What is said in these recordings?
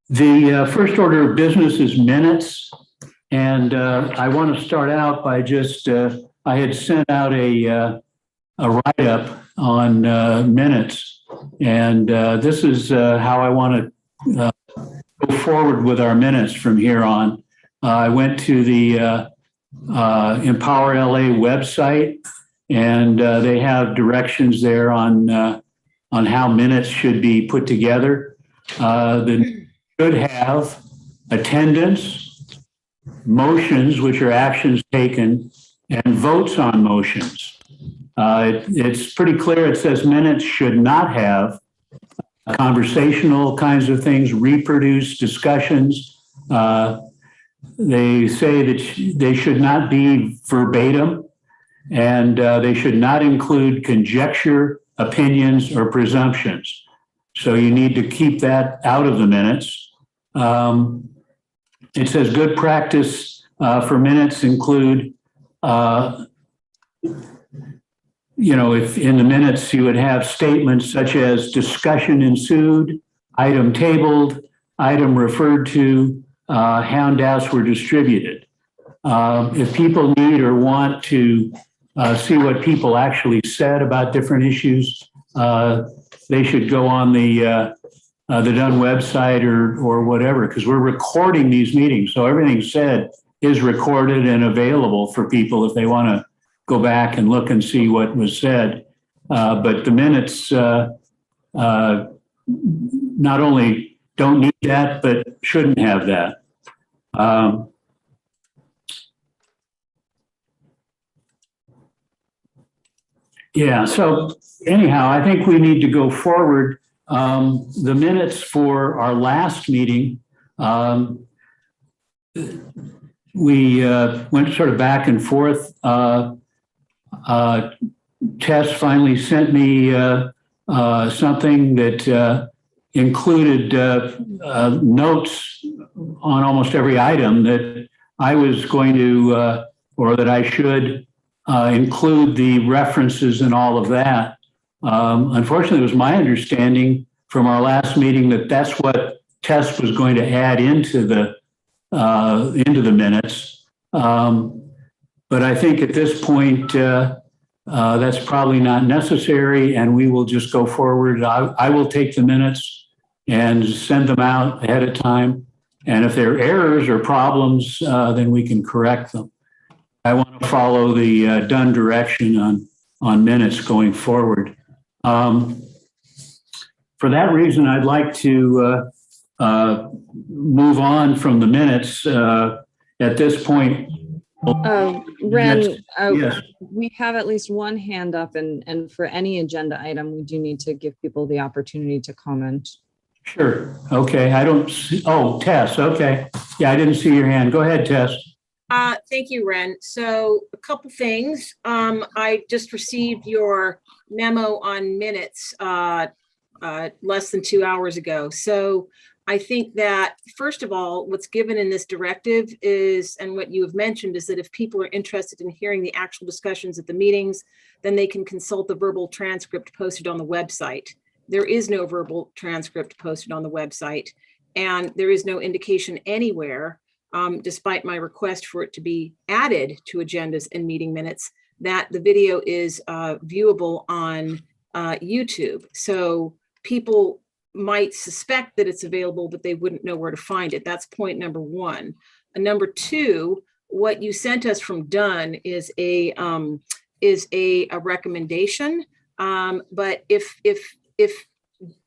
The first order of business is minutes. And I want to start out by just, I had sent out a write-up on minutes. And this is how I want to go forward with our minutes from here on. I went to the Empower LA website, and they have directions there on how minutes should be put together. They should have attendance, motions, which are actions taken, and votes on motions. It's pretty clear. It says minutes should not have conversational kinds of things, reproduce discussions. They say that they should not be verbatim, and they should not include conjecture, opinions, or presumptions. So you need to keep that out of the minutes. It says good practice for minutes include, if in the minutes you would have statements such as discussion ensued, item tabled, item referred to, handouts were distributed. If people need or want to see what people actually said about different issues, they should go on the Dunn website or whatever, because we're recording these meetings. So everything said is recorded and available for people if they want to go back and look and see what was said. But the minutes not only don't need that, but shouldn't have that. Yeah, so anyhow, I think we need to go forward. The minutes for our last meeting, we went sort of back and forth. Tess finally sent me something that included notes on almost every item that I was going to, or that I should include the references and all of that. Unfortunately, it was my understanding from our last meeting that that's what Tess was going to add into the minutes. But I think at this point, that's probably not necessary, and we will just go forward. I will take the minutes and send them out ahead of time. And if there are errors or problems, then we can correct them. I want to follow the Dunn direction on minutes going forward. For that reason, I'd like to move on from the minutes at this point. Ren, yes. We have at least one hand up, and for any agenda item, we do need to give people the opportunity to comment. Sure. Okay. I don't see. Oh, Tess. Okay. Yeah, I didn't see your hand. Go ahead, Tess. Thank you, Ren. So a couple things. I just received your memo on minutes less than 2 hours ago. So I think that, first of all, what's given in this directive is, and what you have mentioned, is that if people are interested in hearing the actual discussions at the meetings, then they can consult the verbal transcript posted on the website. There is no verbal transcript posted on the website, and there is no indication anywhere, despite my request for it to be added to agendas and meeting minutes, that the video is viewable on YouTube. So people might suspect that it's available, but they wouldn't know where to find it. That's point number one. And number two, what you sent us from Dunn is a recommendation. But if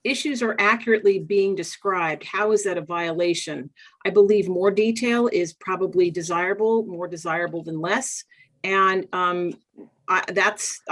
issues are accurately being described, how is that a violation? I believe more detail is probably desirable, more desirable than less. And I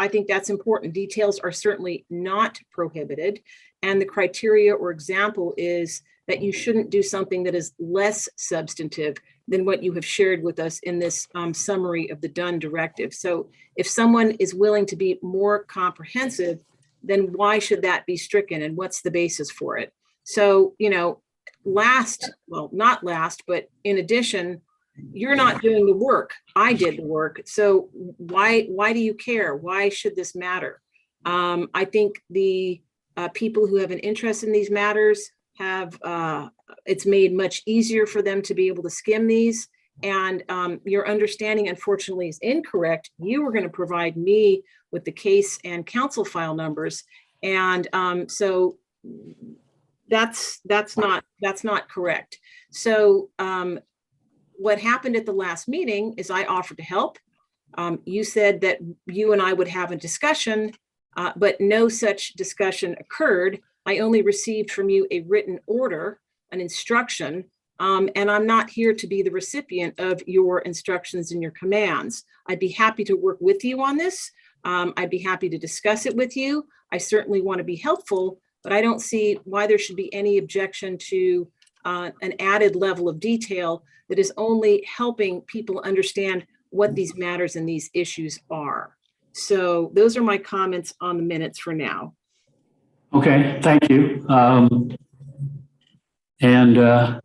think that's important. Details are certainly not prohibited. And the criteria or example is that you shouldn't do something that is less substantive than what you have shared with us in this summary of the Dunn directive. So if someone is willing to be more comprehensive, then why should that be stricken, and what's the basis for it? So, not last, but in addition, you're not doing the work. I did the work. So why do you care? Why should this matter? I think the people who have an interest in these matters have, it's made much easier for them to be able to skim these. And your understanding, unfortunately, is incorrect. You were going to provide me with the case and counsel file numbers. And so that's not correct. So what happened at the last meeting is I offered to help. You said that you and I would have a discussion, but no such discussion occurred. I only received from you a written order, an instruction, and I'm not here to be the recipient of your instructions and your commands. I'd be happy to work with you on this. I'd be happy to discuss it with you. I certainly want to be helpful, but I don't see why there should be any objection to an added level of detail that is only helping people understand what these matters and these issues are. So those are my comments on the minutes for now. Okay, thank you. And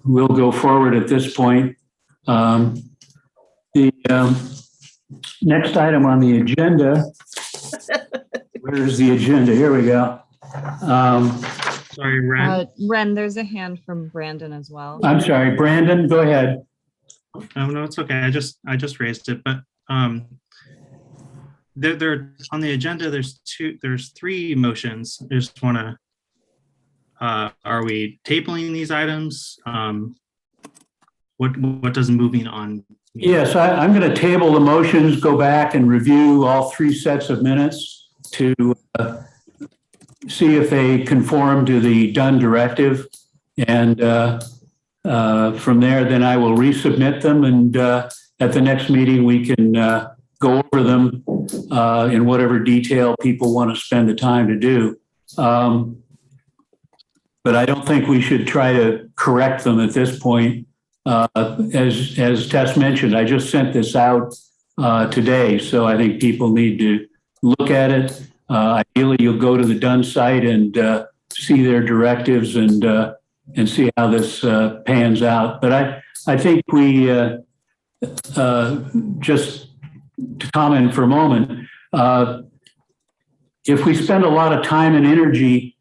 we'll go forward at this point. The next item on the agenda, where's the agenda? Here we go. Sorry, Ren. Ren, there's a hand from Brandon as well. I'm sorry, Brandon, go ahead. Oh, no, it's okay. I just raised it, but there on the agenda. There's three motions. I just want to. Are we tabling these items? What does moving on mean? Yes, I'm going to table the motions, go back and review all three sets of minutes to see if they conform to the done directive. And from there, then I will resubmit them. And at the next meeting, we can go over them in whatever detail people want to spend the time to do. But I don't think we should try to correct them at this point. As Tess mentioned, I just sent this out today, so I think people need to look at it. Ideally, you'll go to the Dunn site and see their directives and see how this pans out. But I think we just to comment for a moment, if we spend a lot of time and energy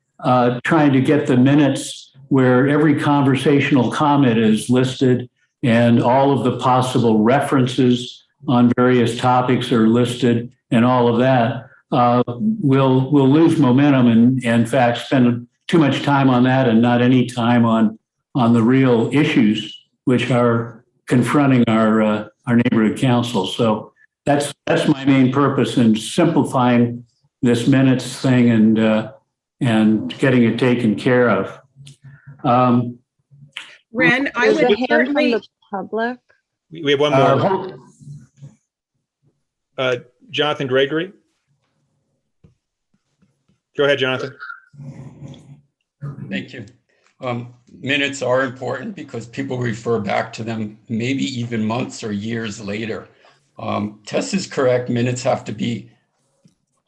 trying to get the minutes where every conversational comment is listed and all of the possible references on various topics are listed and all of that, we'll lose momentum and in fact spend too much time on that and not any time on the real issues which are confronting our neighborhood council. So that's my main purpose in simplifying this minutes thing and getting it taken care of. Ren, I There's would a hand from certainly, the public. We have one more. Jonathan Gregory. Go ahead, Jonathan. Thank you. Minutes are important because people refer back to them maybe even months or years later. Tess is correct. Minutes have to be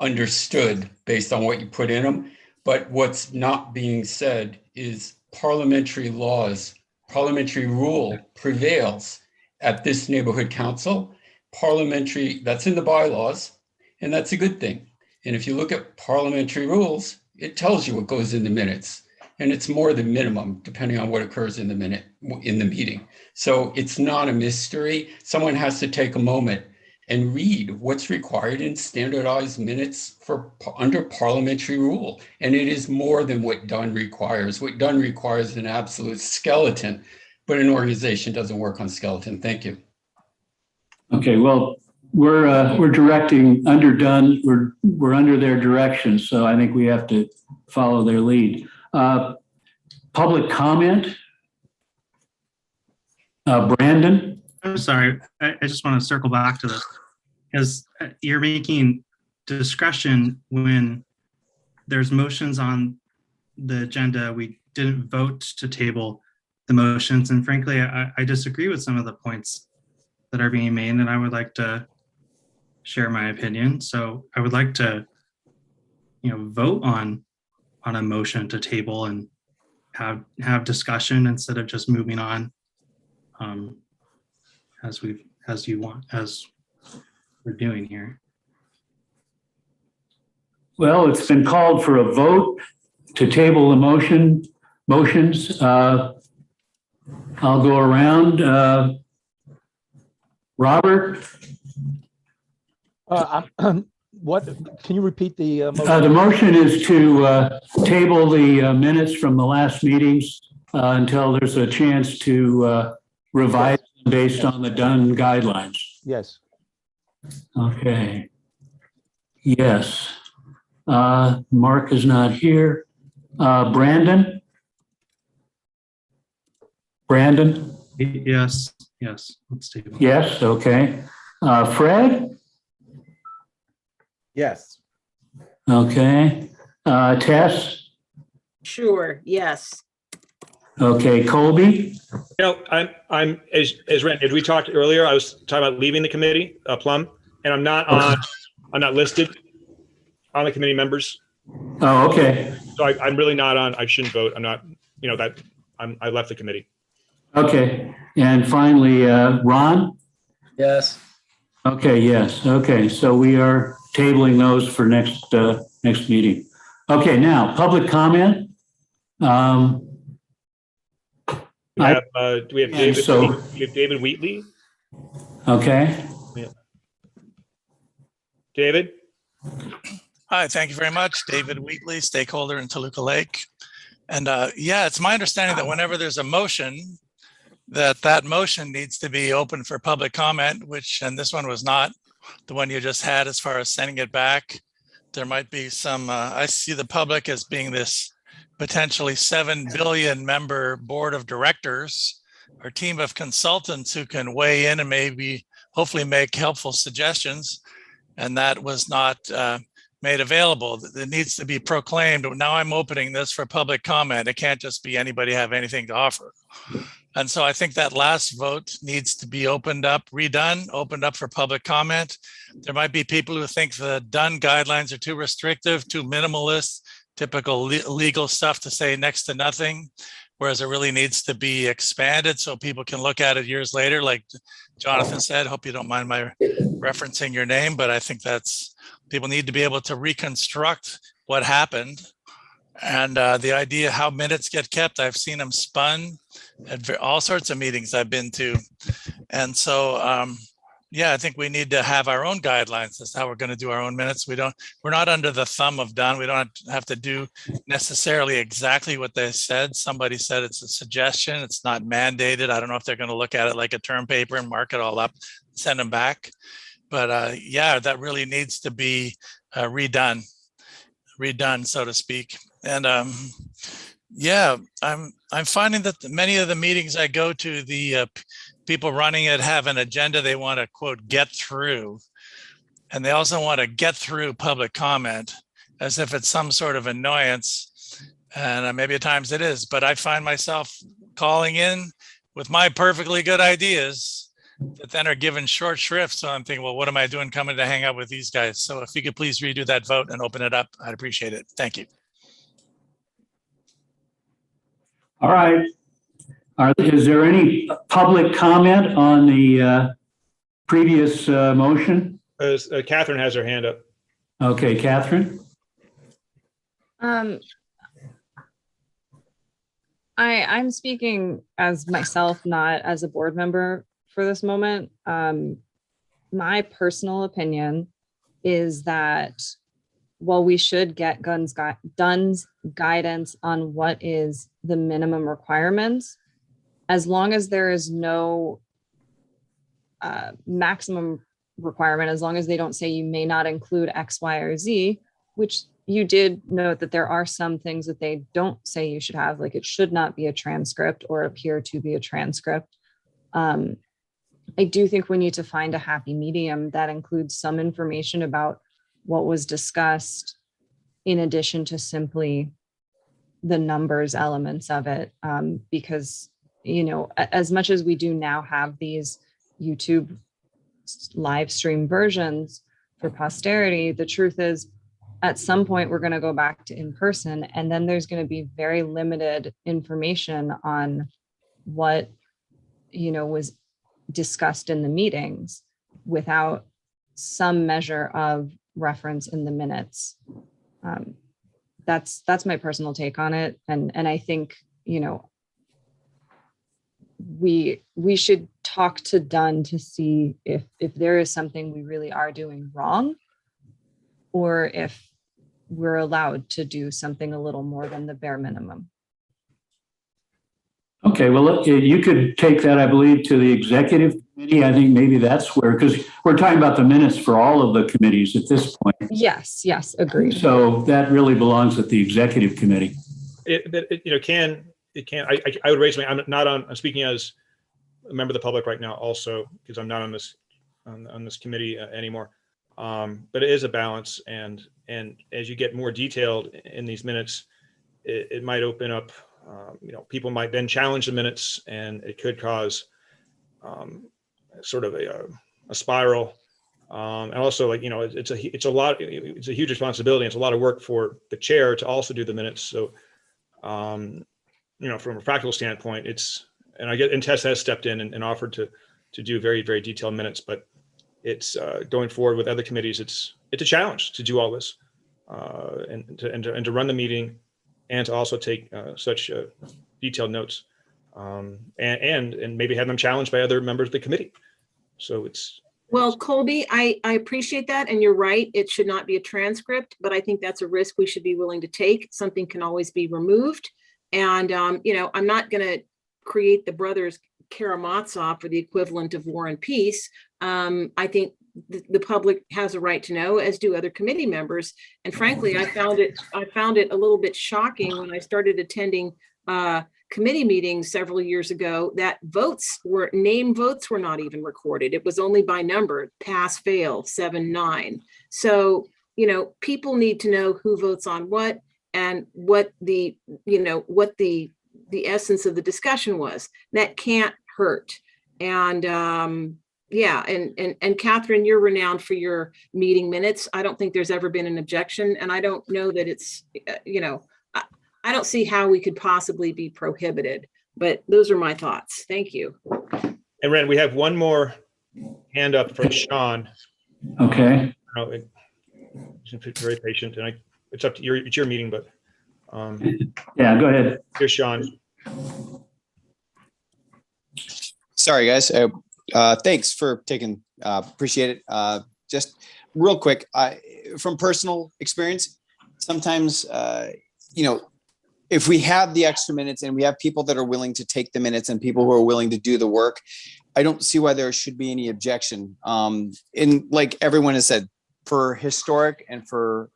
understood based on what you put in them. But what's not being said is parliamentary laws, parliamentary rule prevails at this neighborhood council. Parliamentary, that's in the bylaws, and that's a good thing. And if you look at parliamentary rules, it tells you what goes in the minutes. And it's more than minimum, depending on what occurs in the meeting. So it's not a mystery. Someone has to take a moment and read what's required in standardized minutes for under parliamentary rule. And it is more than what Dunn requires. What Dunn requires is an absolute skeleton, but an organization doesn't work on skeleton. Thank you. Okay, well, we're directing under Dunn. We're under their direction, so I think we have to follow their lead. Public comment. Brandon. I'm sorry. I just want to circle back to this because you're making discretion when there's motions on the agenda. We didn't vote to table the motions. And frankly, I disagree with some of the points that are being made, and I would like to share my opinion. So I would like to, vote on a motion to table and have discussion instead of just moving on as we're doing here. Well, it's been called for a vote to table the motion. motions. I'll go around. Robert, What, can you repeat the the motion? motion is to table the minutes from the last meetings until there's a chance to revise them based on the done guidelines. Yes. Okay. Yes. Mark is not here. Brandon? Brandon? Yes, yes, let's take it. Yes, okay. Fred? Yes. Okay. Tess? Sure, yes. Okay. Colby? I'm as Ren, as we talked earlier, I was talking about leaving the committee, Plum, and I'm not listed on the committee members. Oh, okay. So I'm really not on, I shouldn't vote. I'm not, I left the committee. Okay. And finally, Ron? Yes. Okay, yes. Okay, so we are tabling those for next meeting. Okay, now, public comment. We have David, so- we have David Wheatley. Okay, David? Hi, thank you very much. David Wheatley, stakeholder in Toluca Lake. And yeah, it's my understanding that whenever there's a motion, that motion needs to be open for public comment, and this one was not the one you just had as far as sending it back. There might be some, I see the public as being this potentially 7 billion member board of directors or team of consultants who can weigh in and maybe hopefully make helpful suggestions. And that was not made available. It needs to be proclaimed. Now I'm opening this for public comment. It can't just be anybody have anything to offer. And so I think that last vote needs to be opened up, redone, opened up for public comment. There might be people who think the done guidelines are too restrictive, too minimalist, typical legal stuff to say next to nothing, whereas it really needs to be expanded so people can look at it years later. Like Jonathan said, hope you don't mind my referencing your name, but I think people need to be able to reconstruct what happened. And the idea how minutes get kept, I've seen them spun at all sorts of meetings I've been to. And so, yeah, I think we need to have our own guidelines. That's how we're going to do our own minutes. We're not under the thumb of done. We don't have to do necessarily exactly what they said. Somebody said it's a suggestion. It's not mandated. I don't know if they're going to look at it like a term paper and mark it all up, send them back. But yeah, that really needs to be redone, so to speak. And yeah, I'm finding that many of the meetings I go to, the people running it have an agenda they want to, quote, get through. And they also want to get through public comment as if it's some sort of annoyance. And maybe at times it is, but I find myself calling in with my perfectly good ideas that then are given short shrift. So I'm thinking, well, what am I doing coming to hang out with these guys? So if you could please redo that vote and open it up, I'd appreciate it. Thank you. all right. Is there any public comment on the previous motion? Catherine has her hand up. Okay, Catherine? I'm speaking as myself, not as a board member for this moment. My personal opinion is that while we should get Dunn's guidance on what is the minimum requirements, as long as there is no maximum requirement, as long as they don't say you may not include X, Y, or Z, which you did note that there are some things that they don't say you should have, like it should not be a transcript or appear to be a transcript. I do think we need to find a happy medium that includes some information about what was discussed in addition to simply the numbers elements of it. Because, you know, as much as we do now have these YouTube live stream versions for posterity, the truth is at some point we're going to go back to in person, and then there's going to be very limited information on what, you know, was discussed in the meetings without some measure of reference in the minutes. That's my personal take on it. And I think you know, we should talk to Dunn to see if there is something we really are doing wrong, or if we're allowed to do something a little more than the bare minimum. Okay, well, you could take that, I believe, to the executive committee. I think maybe that's where, because we're talking about the minutes for all of the committees at this point. Yes, agreed. So that really belongs at the executive committee. I would raise my, I'm speaking as a member of the public right now also, because I'm not on this committee anymore. But it is a balance, and as you get more detailed in these minutes, it might open up, people might then challenge the minutes, and it could cause sort of a spiral. And also, it's a huge responsibility. It's a lot of work for the chair to also do the minutes. So, from a practical standpoint, and Tess has stepped in and offered to do very, very detailed minutes, but it's going forward with other committees. It's a challenge to do all this, and to run the meeting, and to also take such detailed notes, and maybe have them challenged by other members of the committee. So it's. Well, Colby, I appreciate that. And you're right. It should not be a transcript, but I think that's a risk we should be willing to take. Something can always be removed. And, I'm not going to create the brothers Karamazov for the equivalent of War and Peace. I think the public has a right to know, as do other committee members. And frankly, I found it a little bit shocking when I started attending committee meetings several years ago that name votes were not even recorded. It was only by number, pass, fail, 7-9. So, people need to know who votes on what, and what the essence of the discussion was. That can't hurt. And and Catherine, you're renowned for your meeting minutes. I don't think there's ever been an objection, and I don't know that it's, I don't see how we could possibly be prohibited, but those are my thoughts. Thank you. And Ren, we have one more hand up from Sean. Okay. He's very patient, and it's up to it's your meeting, but yeah, go ahead. Here's Sean. Sorry, guys. Thanks for taking, appreciate it. Just real quick, from personal experience, sometimes, if we have the extra minutes and we have people that are willing to take the minutes and people who are willing to do the work, I don't see why there should be any objection. In like everyone has said, for historic and for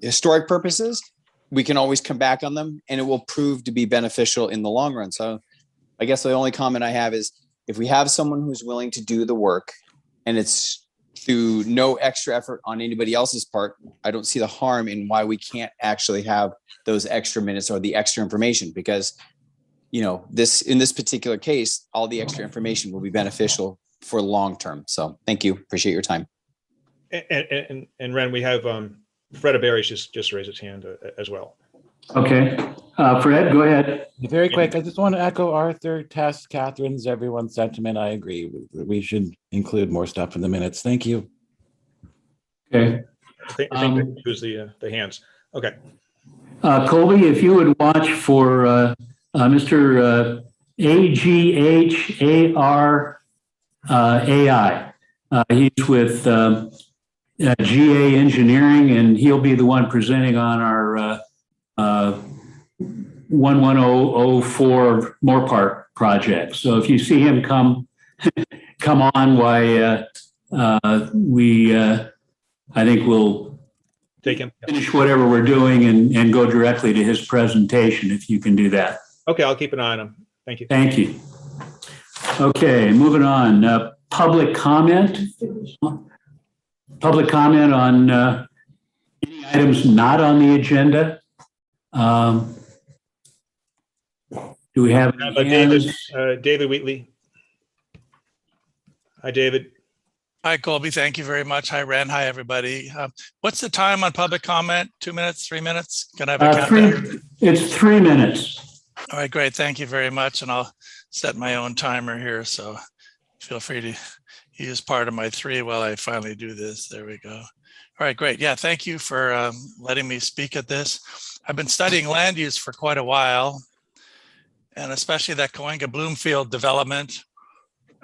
historic purposes, we can always come back on them, and it will prove to be beneficial in the long run. So I guess the only comment I have is, if we have someone who's willing to do the work and it's through no extra effort on anybody else's part, I don't see the harm in why we can't actually have those extra minutes or the extra information, because, in this particular case, all the extra information will be beneficial for long term. So thank you. Appreciate your time. And Ren, we have Fred Berry's just raised his hand as well. Okay. Fred, go ahead. Very quick. I just want to echo Arthur, Tess, Catherine's, everyone's sentiment. I agree. We should include more stuff in the minutes. Thank you. Okay. I think that was the hands. Okay. Colby, if you would watch for Mr. AGHARAI. He's with GA Engineering, and he'll be the one presenting on our 11004 Moorpark project. So if you see him come on, why I think we'll take him. Finish whatever we're doing and go directly to his presentation, if you can do that. Okay, I'll keep an eye on him. Thank you. Thank you. Okay, moving on. Public comment. Public comment on any items not on the agenda. Do we have David Wheatley? Hi, David. Hi, Colby. Thank you very much. Hi, Ren. Hi, everybody. What's the time on public comment? 2 minutes, 3 minutes? Can I have a countdown? It's 3 minutes. All right, great. Thank you very much. And I'll set my own timer here. So feel free to use part of my 3 while I finally do this. There we go. All right, great. Yeah, thank you for letting me speak at this. I've been studying land use for quite a while. and especially that Coenga Bloomfield development,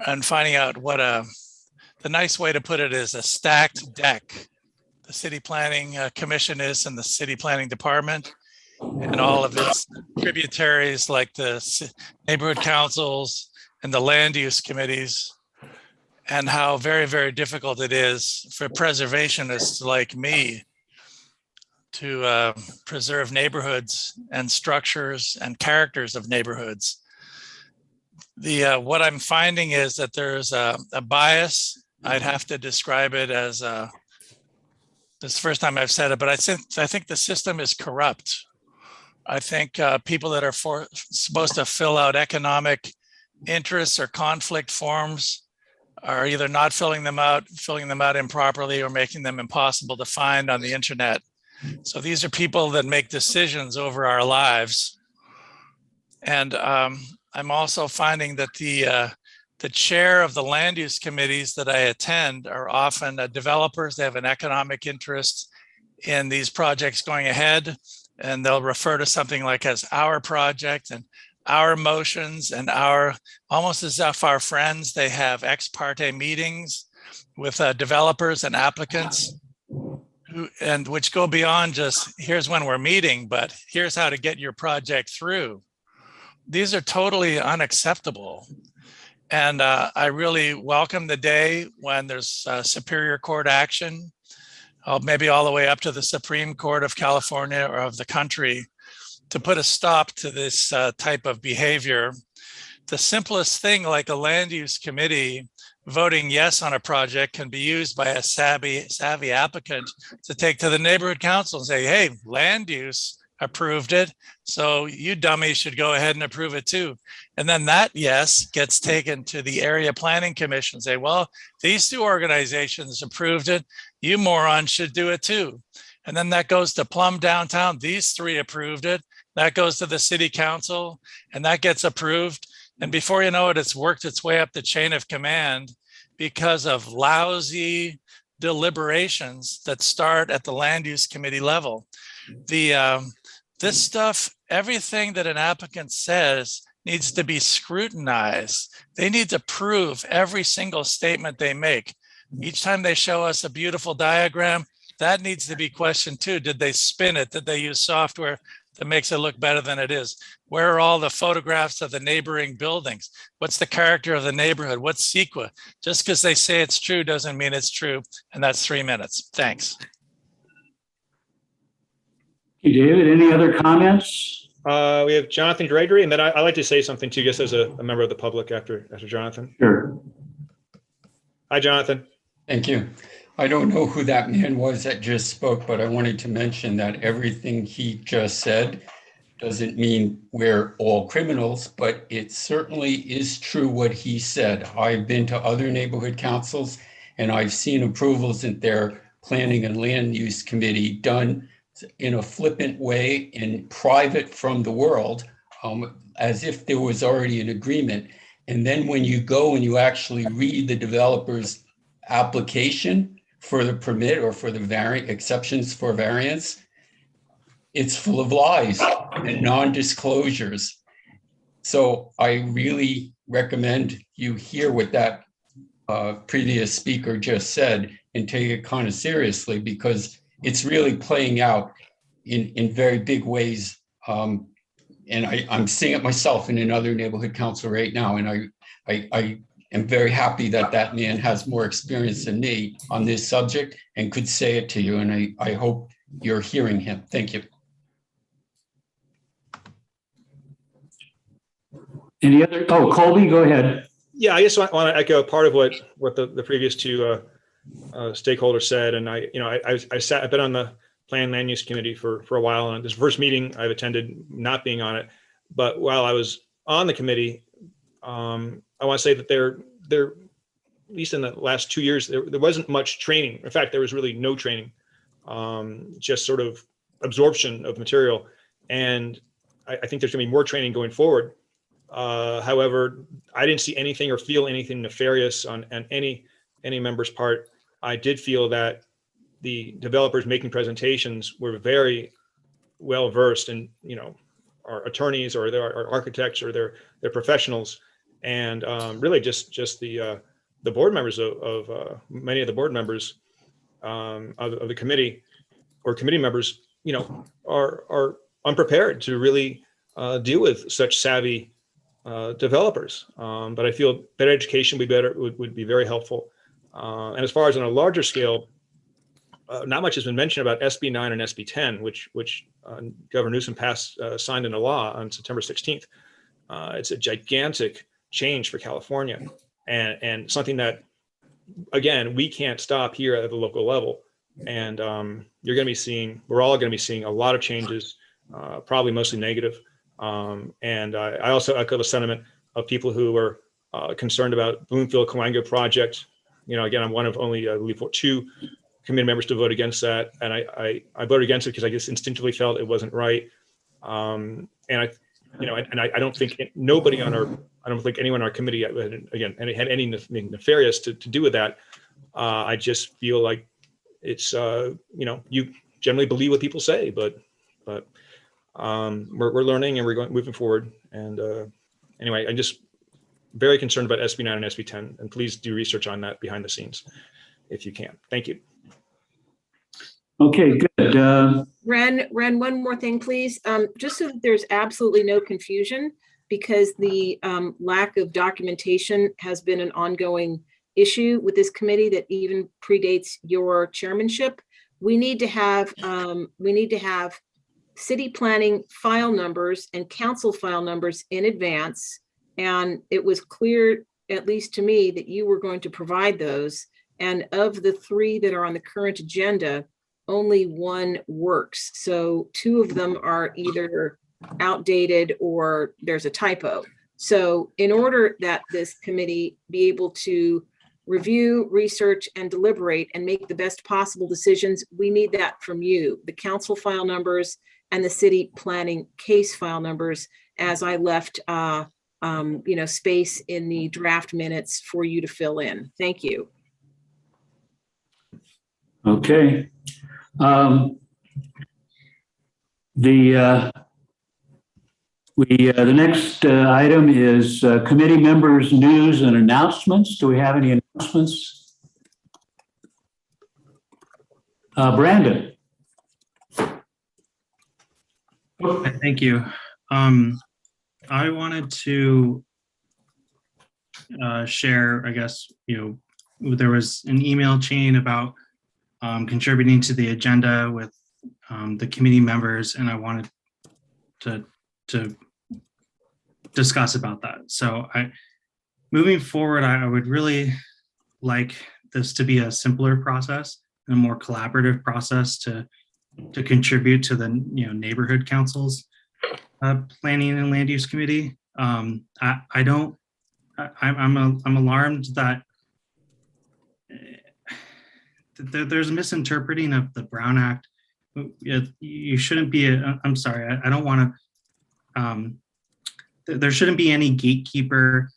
and finding out what the nice way to put it is a stacked deck. The City Planning Commission is in the City Planning Department, and all of its tributaries like the neighborhood councils and the land use committees, and how very, very difficult it is for preservationists like me to preserve neighborhoods and structures and characters of neighborhoods. What I'm finding is that there's a bias. I'd have to describe it as this is the first time I've said it, but I think the system is corrupt. I think people that are supposed to fill out economic interests or conflict forms are either not filling them out improperly, or making them impossible to find on the internet. So these are people that make decisions over our lives. And I'm also finding that the chair of the land use committees that I attend are often developers. They have an economic interest in these projects going ahead, and they'll refer to something like as our project and our motions, and almost as if our friends. They have ex parte meetings with developers and applicants, and which go beyond just here's when we're meeting, but here's how to get your project through. These are totally unacceptable. And I really welcome the day when there's Superior Court action, maybe all the way up to the Supreme Court of California or of the country, to put a stop to this type of behavior. The simplest thing, like a land use committee voting yes on a project, can be used by a savvy applicant to take to the neighborhood council and say, hey, land use approved it, so you dummies should go ahead and approve it too. And then that yes gets taken to the area planning commission and say, well, these two organizations approved it, you morons should do it too. And then that goes to Plum Downtown, these three approved it, that goes to the city council, and that gets approved. And before you know it, it's worked its way up the chain of command because of lousy deliberations that start at the land use committee level. This stuff, everything that an applicant says needs to be scrutinized. They need to prove every single statement they make. Each time they show us a beautiful diagram, that needs to be questioned too. Did they spin it? Did they use software that makes it look better than it is? Where are all the photographs of the neighboring buildings? What's the character of the neighborhood? What's CEQA? Just because they say it's true doesn't mean it's true. And that's 3 minutes. Thanks. Hey, David, any other comments? We have Jonathan Gregory, and then I'd like to say something too, just as a member of the public after Jonathan. Sure. Hi, Jonathan. Thank you. I don't know who that man was that just spoke, but I wanted to mention that everything he just said doesn't mean we're all criminals, but it certainly is true what he said. I've been to other neighborhood councils, and I've seen approvals in their planning and land use committee done in a flippant way, in private from the world, as if there was already an agreement. And then when you go and you actually read the developer's application for the permit or for the exceptions for variance, it's full of lies and non-disclosures. So I really recommend you hear what that previous speaker just said and take it kind of seriously, because it's really playing out in very big ways. And I'm seeing it myself in another neighborhood council right now. And I am very happy that that man has more experience than me on this subject and could say it to you. And I hope you're hearing him. Thank you. Any other? Oh, Colby, go ahead. Yeah, I just want to echo part of what the previous two stakeholders said. And I've been on the Plan Land Use Committee for a while, and this first meeting I've attended, not being on it. But while I was on the committee, I want to say that there, at least in the last 2 years, there wasn't much training. In fact, there was really no training, just sort of absorption of material. And I think there's going to be more training going forward. However, I didn't see anything or feel anything nefarious on any member's part. I did feel that the developers making presentations were very well versed and, are attorneys or they're architects or they're professionals, and really just the board members of many of the board members of the committee or committee members, are unprepared to really deal with such savvy developers. But I feel better education would be very helpful. And as far as on a larger scale, not much has been mentioned about SB 9 and SB 10, which Governor Newsom signed into law on September 16th. It's a gigantic change for California, and something that, again, we can't stop here at the local level. And we're all going to be seeing a lot of changes, probably mostly negative. And I also echo the sentiment of people who were concerned about Bloomfield Calango project. Again, I'm one of only, I believe, 2 committee members to vote against that. And I voted against it because I just instinctively felt it wasn't right. And I don't think I don't think anyone on our committee, again, had anything nefarious to do with that. I just feel like it's, you generally believe what people say, but we're learning and we're moving forward. And anyway, I'm just very concerned about SB 9 and SB 10, and please do research on that behind the scenes if you can. Thank you. Okay, good. Ren, one more thing, please. Just so that there's absolutely no confusion, because the lack of documentation has been an ongoing issue with this committee that even predates your chairmanship. We need to have city planning file numbers and council file numbers in advance. And it was clear, at least to me, that you were going to provide those. And of the 3 that are on the current agenda, only 1 works. So 2 of them are either outdated or there's a typo. So in order that this committee be able to review, research, and deliberate and make the best possible decisions, we need that from you, the council file numbers and the city planning case file numbers, as I left space in the draft minutes for you to fill in. Thank you. Okay. The next item is committee members' news and announcements. Do we have any announcements? Brandon. Thank you. I wanted to share, I guess, there was an email chain about contributing to the agenda with the committee members, and I wanted to discuss about that. So moving forward, I would really like this to be a simpler process and a more collaborative process to contribute to the neighborhood councils planning and land use committee. I'm alarmed that there's a misinterpreting of the Brown Act. You shouldn't be, I'm sorry, I don't want to, there shouldn't be any gatekeeper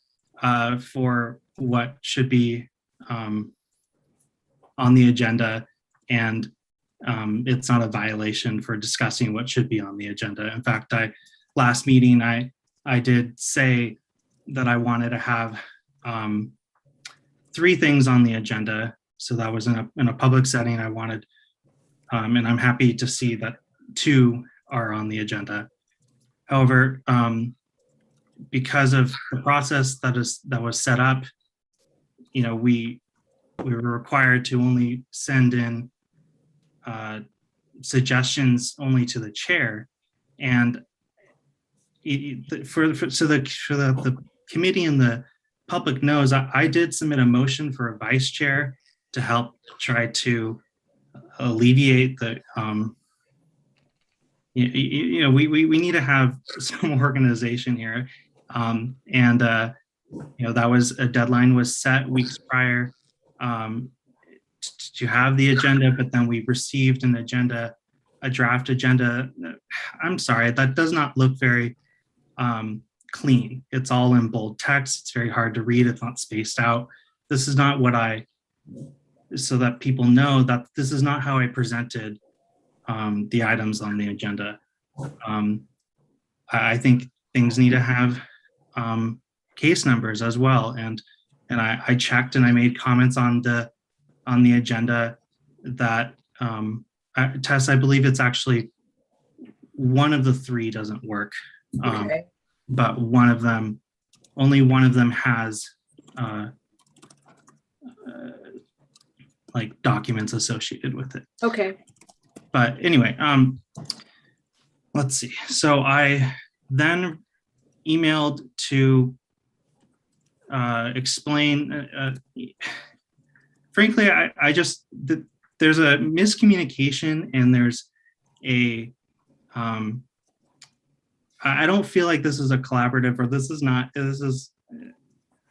for what should be on the agenda, and it's not a violation for discussing what should be on the agenda. In fact, last meeting, I did say that I wanted to have 3 things on the agenda. So that was in a public setting. I wanted, and I'm happy to see that 2 are on the agenda. However, because of the process that was set up, we were required to only send in suggestions only to the chair, and for the committee and the public knows, I did submit a motion for a vice chair to help try to alleviate the we need to have some organization here, and that was a deadline was set weeks prior to have the agenda, but then we received a draft agenda. I'm sorry, that does not look very clean. It's all in bold text. It's very hard to read. It's not spaced out. This is not what so that people know that this is not how I presented the items on the agenda. I think things need to have case numbers as well. And I checked and I made comments on the agenda that Tess, I believe it's actually one of the three doesn't work. Okay. But only one of them has like documents associated with it. Okay. But anyway, let's see. So I then emailed to explain, frankly, I just, there's a miscommunication and there's a, I don't feel like this is a collaborative, or this is,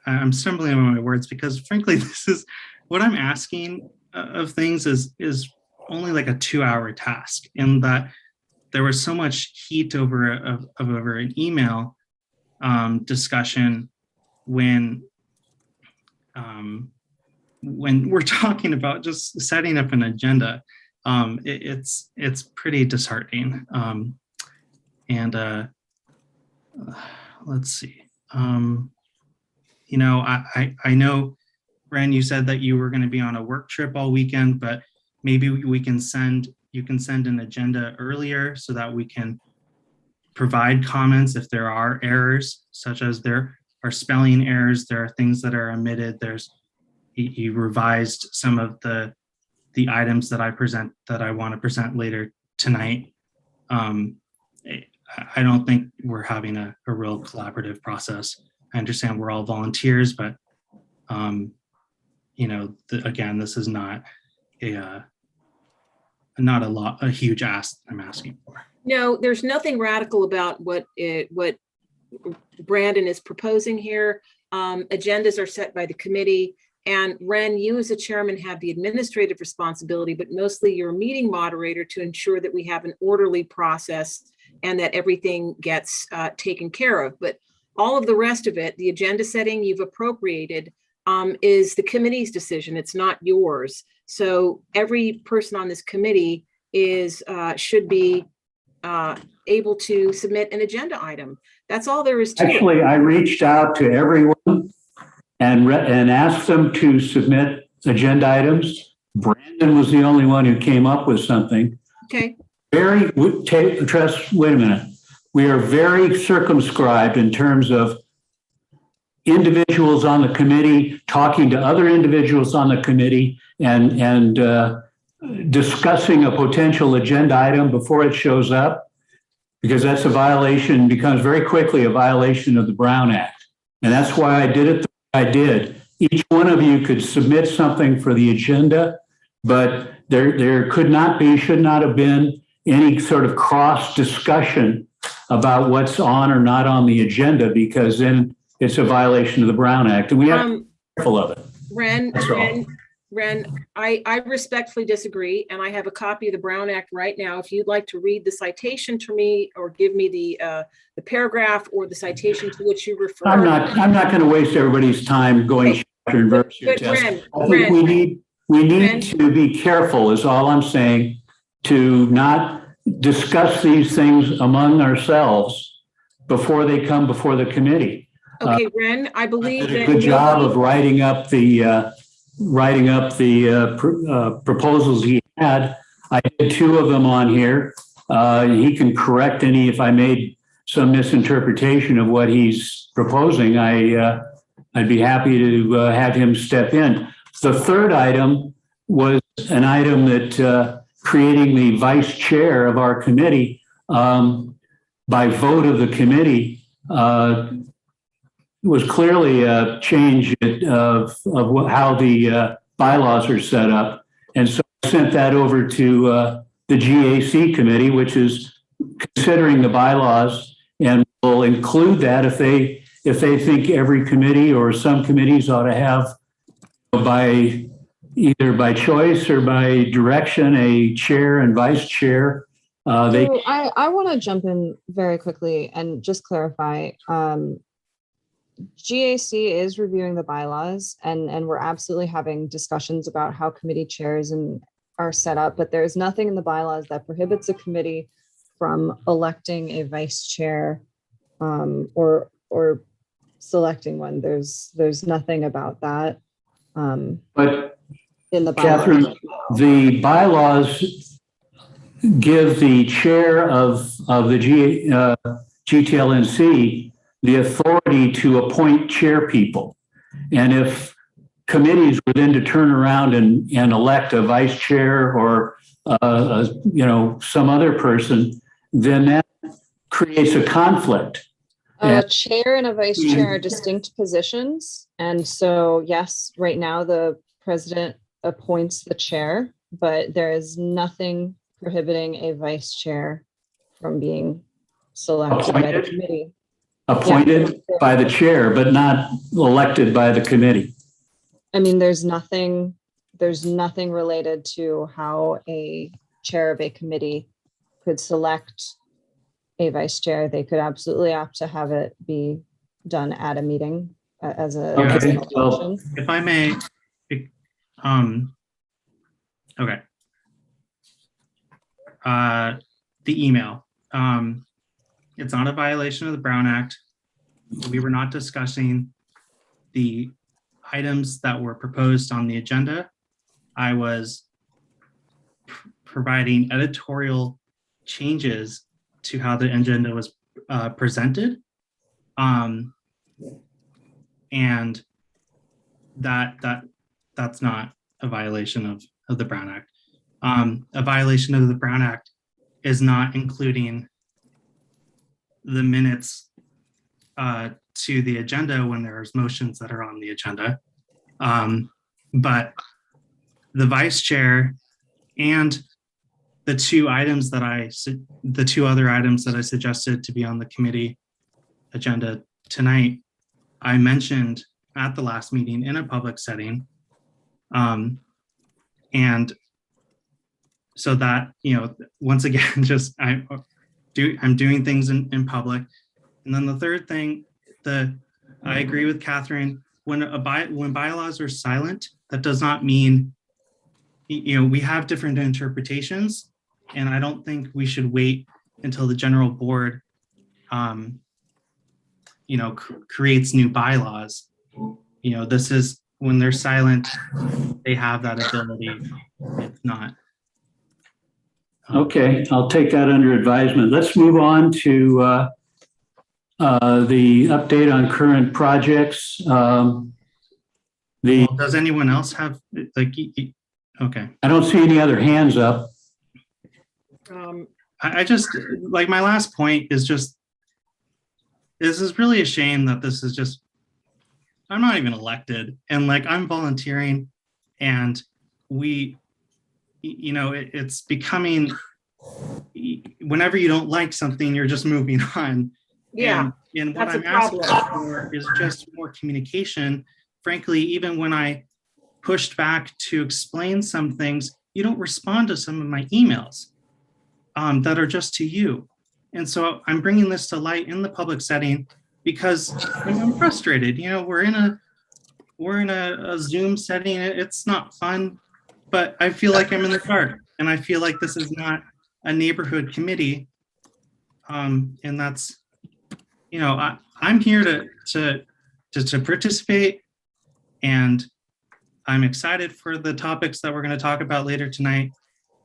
I'm stumbling over my words because frankly, this is what I'm asking of things is only like a 2-hour task, and that there was so much heat over an email discussion when we're talking about just setting up an agenda. It's pretty disheartening. Let's see. I know, Ren, you said that you were going to be on a work trip all weekend, but maybe you can send an agenda earlier so that we can provide comments if there are errors, such as there are spelling errors, there are things that are omitted. He revised some of the items that I want to present later tonight. I don't think we're having a real collaborative process. I understand we're all volunteers, but again, this is not a huge ask I'm asking for. No, there's nothing radical about what Brandon is proposing here. Agendas are set by the committee, and Ren, you as a chairman have the administrative responsibility, but mostly you're a meeting moderator to ensure that we have an orderly process and that everything gets taken care of. But all of the rest of it, the agenda setting you've appropriated, is the committee's decision. It's not yours. So every person on this committee should be able to submit an agenda item. That's all there is to it. Actually, I reached out to everyone and asked them to submit agenda items. Brandon was the only one who came up with something. Okay. Trust, wait a minute. We are very circumscribed in terms of individuals on the committee talking to other individuals on the committee and discussing a potential agenda item before it shows up, because that's becomes very quickly a violation of the Brown Act. And that's why I did it the way I did. Each one of you could submit something for the agenda, but there should not have been any sort of cross discussion about what's on or not on the agenda, because then it's a violation of the Brown Act, and we have to be careful of it. Ren, I respectfully disagree, and I have a copy of the Brown Act right now. If you'd like to read the citation to me or give me the paragraph or the citation to which you refer. I'm not going to waste everybody's time going chapter and verse here, Tess. I think we need to be careful, is all I'm saying, to not discuss these things among ourselves before they come before the committee. Okay, Ren, I believe did a good job of writing up the proposals he had. I did 2 of them on here. He can correct any if I made some misinterpretation of what he's proposing. I'd be happy to have him step in. The third item was an item that creating the vice chair of our committee by vote of the committee was clearly a change of how the bylaws are set up. And so I sent that over to the GAC committee, which is considering the bylaws, and will include that if they think every committee or some committees ought to have, either by choice or by direction, a chair and vice chair. I want to jump in very quickly and just clarify. GAC is reviewing the bylaws, and we're absolutely having discussions about how committee chairs are set up, but there's nothing in the bylaws that prohibits a committee from electing a vice chair or selecting one. There's nothing about that But in the bylaws. Catherine, the bylaws give the chair of the GTLNC the authority to appoint chair people. And if committees were then to turn around and elect a vice chair or, some other person, then that creates a conflict. A chair and a vice chair are distinct positions. And so, yes, right now the president appoints the chair, but there is nothing prohibiting a vice chair from being selected by the committee. Appointed by the chair, but not elected by the committee. I mean, there's nothing related to how a chair of a committee could select a vice chair. They could absolutely opt to have it be done at a meeting as a Okay, election. If I may, okay. The email. It's not a violation of the Brown Act. We were not discussing the items that were proposed on the agenda. I was providing editorial changes to how the agenda was presented. And that's not a violation of the Brown Act. A violation of the Brown Act is not including the minutes to the agenda when there's motions that are on the agenda. But the vice chair and the two other items that I suggested to be on the committee agenda tonight, I mentioned at the last meeting in a public setting. And so that, once again, just I'm doing things in public. And then the third thing, I agree with Catherine, when bylaws are silent, that does not mean, we have different interpretations, and I don't think we should wait until the general board, creates new bylaws. This is when they're silent, they have that ability. It's not. Okay, I'll take that under advisement. Let's move on to the update on current projects. Does anyone else have, okay. I don't see any other hands up. I just, my last point is just, this is really a shame that this is just, I'm not even elected, and I'm volunteering, and it's becoming, whenever you don't like something, you're just moving on. Yeah, and what that's I'm a asking problem. for is just more communication. Frankly, even when I pushed back to explain some things, you don't respond to some of my emails that are just to you. And so I'm bringing this to light in the public setting because I'm frustrated. We're in a Zoom setting. It's not fun, but I feel like I'm in the dark, and I feel like this is not a neighborhood committee. And that's, I'm here to participate, and I'm excited for the topics that we're going to talk about later tonight.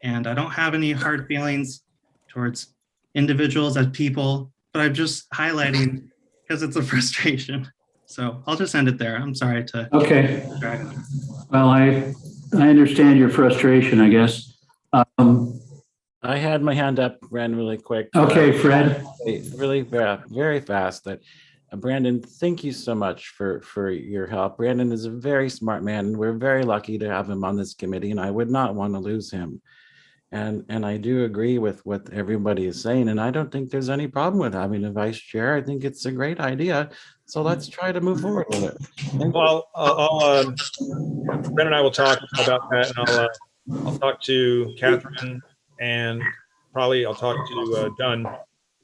And I don't have any hard feelings towards individuals as people, but I'm just highlighting because it's a frustration. So I'll just end it there. I'm sorry to Okay. drag on. Well, I understand your frustration, I guess. I had my hand up, Ren, really quick. Okay, Fred. Really very fast. That Brandon, thank you so much for your help. Brandon is a very smart man, and we're very lucky to have him on this committee, and I would not want to lose him. And I do agree with what everybody is saying, and I don't think there's any problem with having a vice chair. I think it's a great idea. So let's try to move forward with it. Well, Brent and I will talk about that, and I'll talk to Catherine, and probably I'll talk to Dunn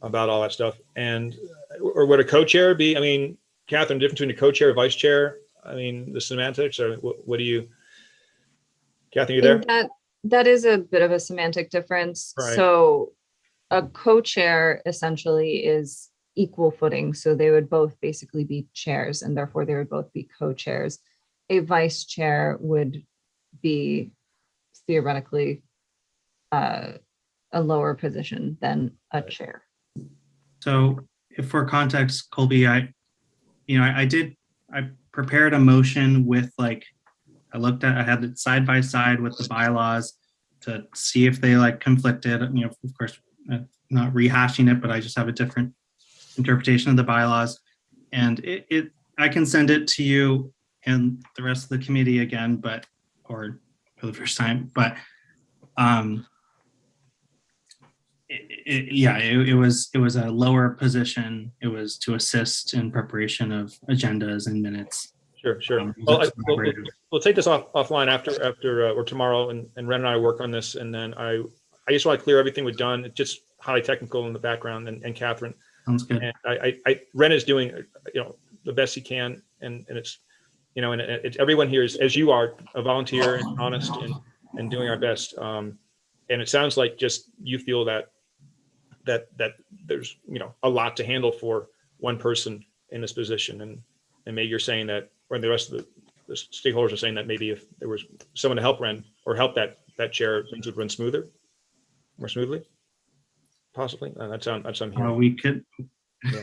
about all that stuff. Or would a co-chair be? I mean, Catherine, difference between a co-chair and vice chair? I mean, the semantics, or what do you? Catherine, you there? That is a bit of a semantic difference. Right. So a co-chair essentially is equal footing. So they would both basically be chairs, and therefore they would both be co-chairs. A vice chair would be theoretically a lower position than a chair. So if for context, Colby, I prepared a motion with I had it side by side with the bylaws to see if they conflicted, of course, not rehashing it, but I just have a different interpretation of the bylaws. And I can send it to you and the rest of the committee again, or for the first time, but it was a lower position. It was to assist in preparation of agendas and minutes. Sure. Well, we'll take this offline after or tomorrow, and Ren and I work on this, and then I just want to clear everything we've done. It's just highly technical in the background, and Catherine. Sounds good. And Ren is doing the best he can, and it's and it's everyone here is, as you are, a volunteer and honest and doing our best. And it sounds like just you feel that there's a lot to handle for one person in this position, and maybe you're saying that, or the rest of the stakeholders are saying that maybe if there was someone to help Ren or help that chair, things would run more smoothly, possibly. That's hearing. We could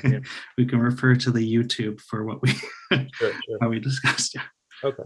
Yeah. we can refer to the YouTube for what we Sure. how we discussed. Yeah. Okay.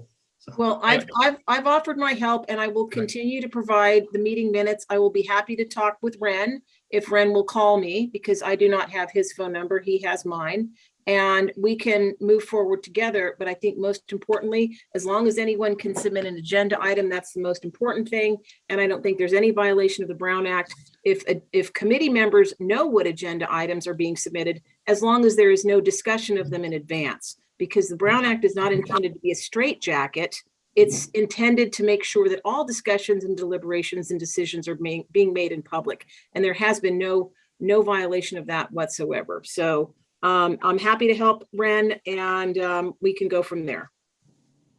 Well, I've offered my help, and I will continue to provide the meeting minutes. I will be happy to talk with Ren if Ren will call me, because I do not have his phone number. He has mine, and we can move forward together. But I think most importantly, as long as anyone can submit an agenda item, that's the most important thing. And I don't think there's any violation of the Brown Act if committee members know what agenda items are being submitted, as long as there is no discussion of them in advance. Because the Brown Act is not intended to be a straitjacket. It's intended to make sure that all discussions and deliberations and decisions are being made in public. And there has been no violation of that whatsoever. So I'm happy to help Ren, and we can go from there.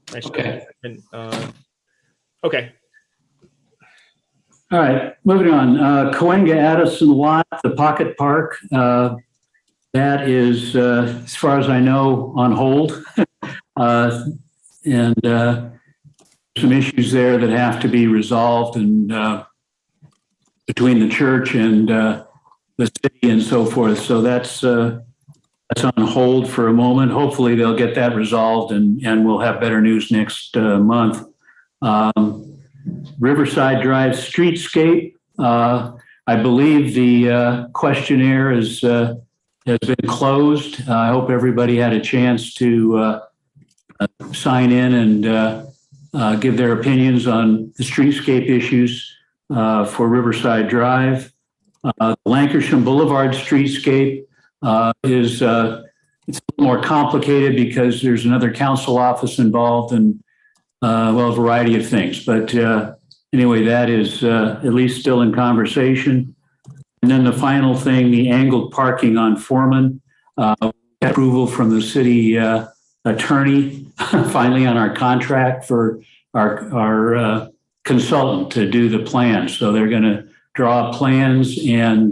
Thanks. Okay. And, okay. All right, moving on. Coenga Addison Lot, the Pocket Park. That is, as far as I know, on hold. And some issues there that have to be resolved, and between the church and the city and so forth. So that's on hold for a moment. Hopefully they'll get that resolved, and we'll have better news next month. Riverside Drive Streetscape. I believe the questionnaire has been closed. I hope everybody had a chance to sign in and give their opinions on the streetscape issues for Riverside Drive. Lancashire Boulevard streetscape is it's a little more complicated because there's another council office involved, and a variety of things. But anyway, that is at least still in conversation. And then the final thing, the angled parking on Foreman, approval from the city attorney, finally on our contract for our consultant to do the plans. So they're going to draw plans and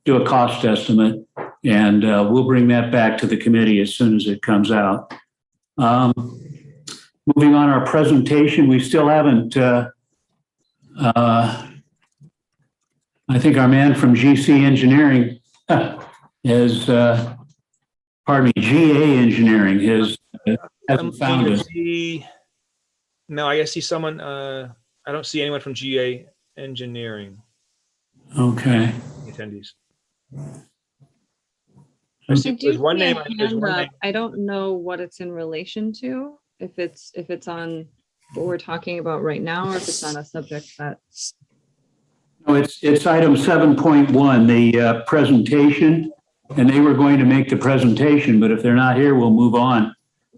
do a cost estimate, and we'll bring that back to the committee as soon as it comes out. Moving on our presentation, we still haven't, I think our man from GC Engineering is, GA Engineering hasn't found us. No, I see someone, I don't see anyone from GA Engineering. Okay. Attendees. I There's do one see a name. There's hand one up. name. I don't know what it's in relation to, if it's on what we're talking about right now, or if it's on a subject that. No, it's item 7.1, the presentation, and they were going to make the presentation, but if they're not here, we'll move on.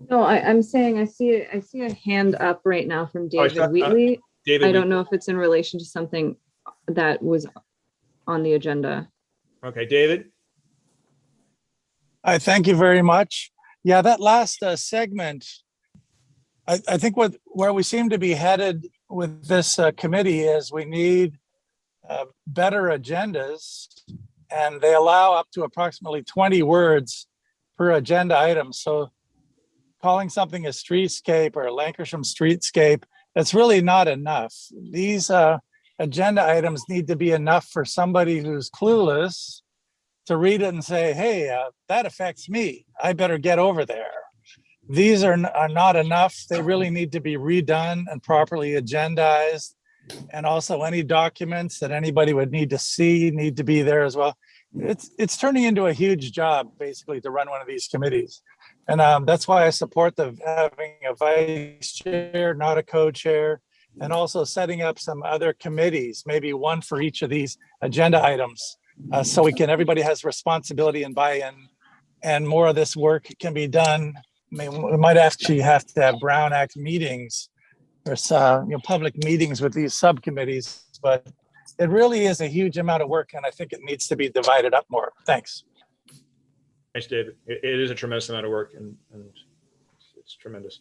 No, I'm saying I see a hand up right now from Oh, I David thought, Wheatley. David, I don't know if it's in relation to something that was on the agenda. Okay, David. I thank you very much. Yeah, that last segment, I think where we seem to be headed with this committee is we need better agendas and they allow up to approximately 20 words per agenda item. So calling something a streetscape or a Lancashire streetscape, that's really not enough. These agenda items need to be enough for somebody who's clueless to read it and say, hey, that affects me. I better get over there. These are not enough. They really need to be redone and properly agendized. And also any documents that anybody would need to see need to be there as well. It's turning into a huge job, basically, to run one of these committees. And that's why I support having a vice chair, not a co-chair, and also setting up some other committees, maybe one for each of these agenda items, so everybody has responsibility and buy-in, and more of this work can be done. I mean, we might actually have to have Brown Act meetings or public meetings with these subcommittees, but it really is a huge amount of work, and I think it needs to be divided up more. Thanks. Thanks, David. It is a tremendous amount of work, and it's tremendous.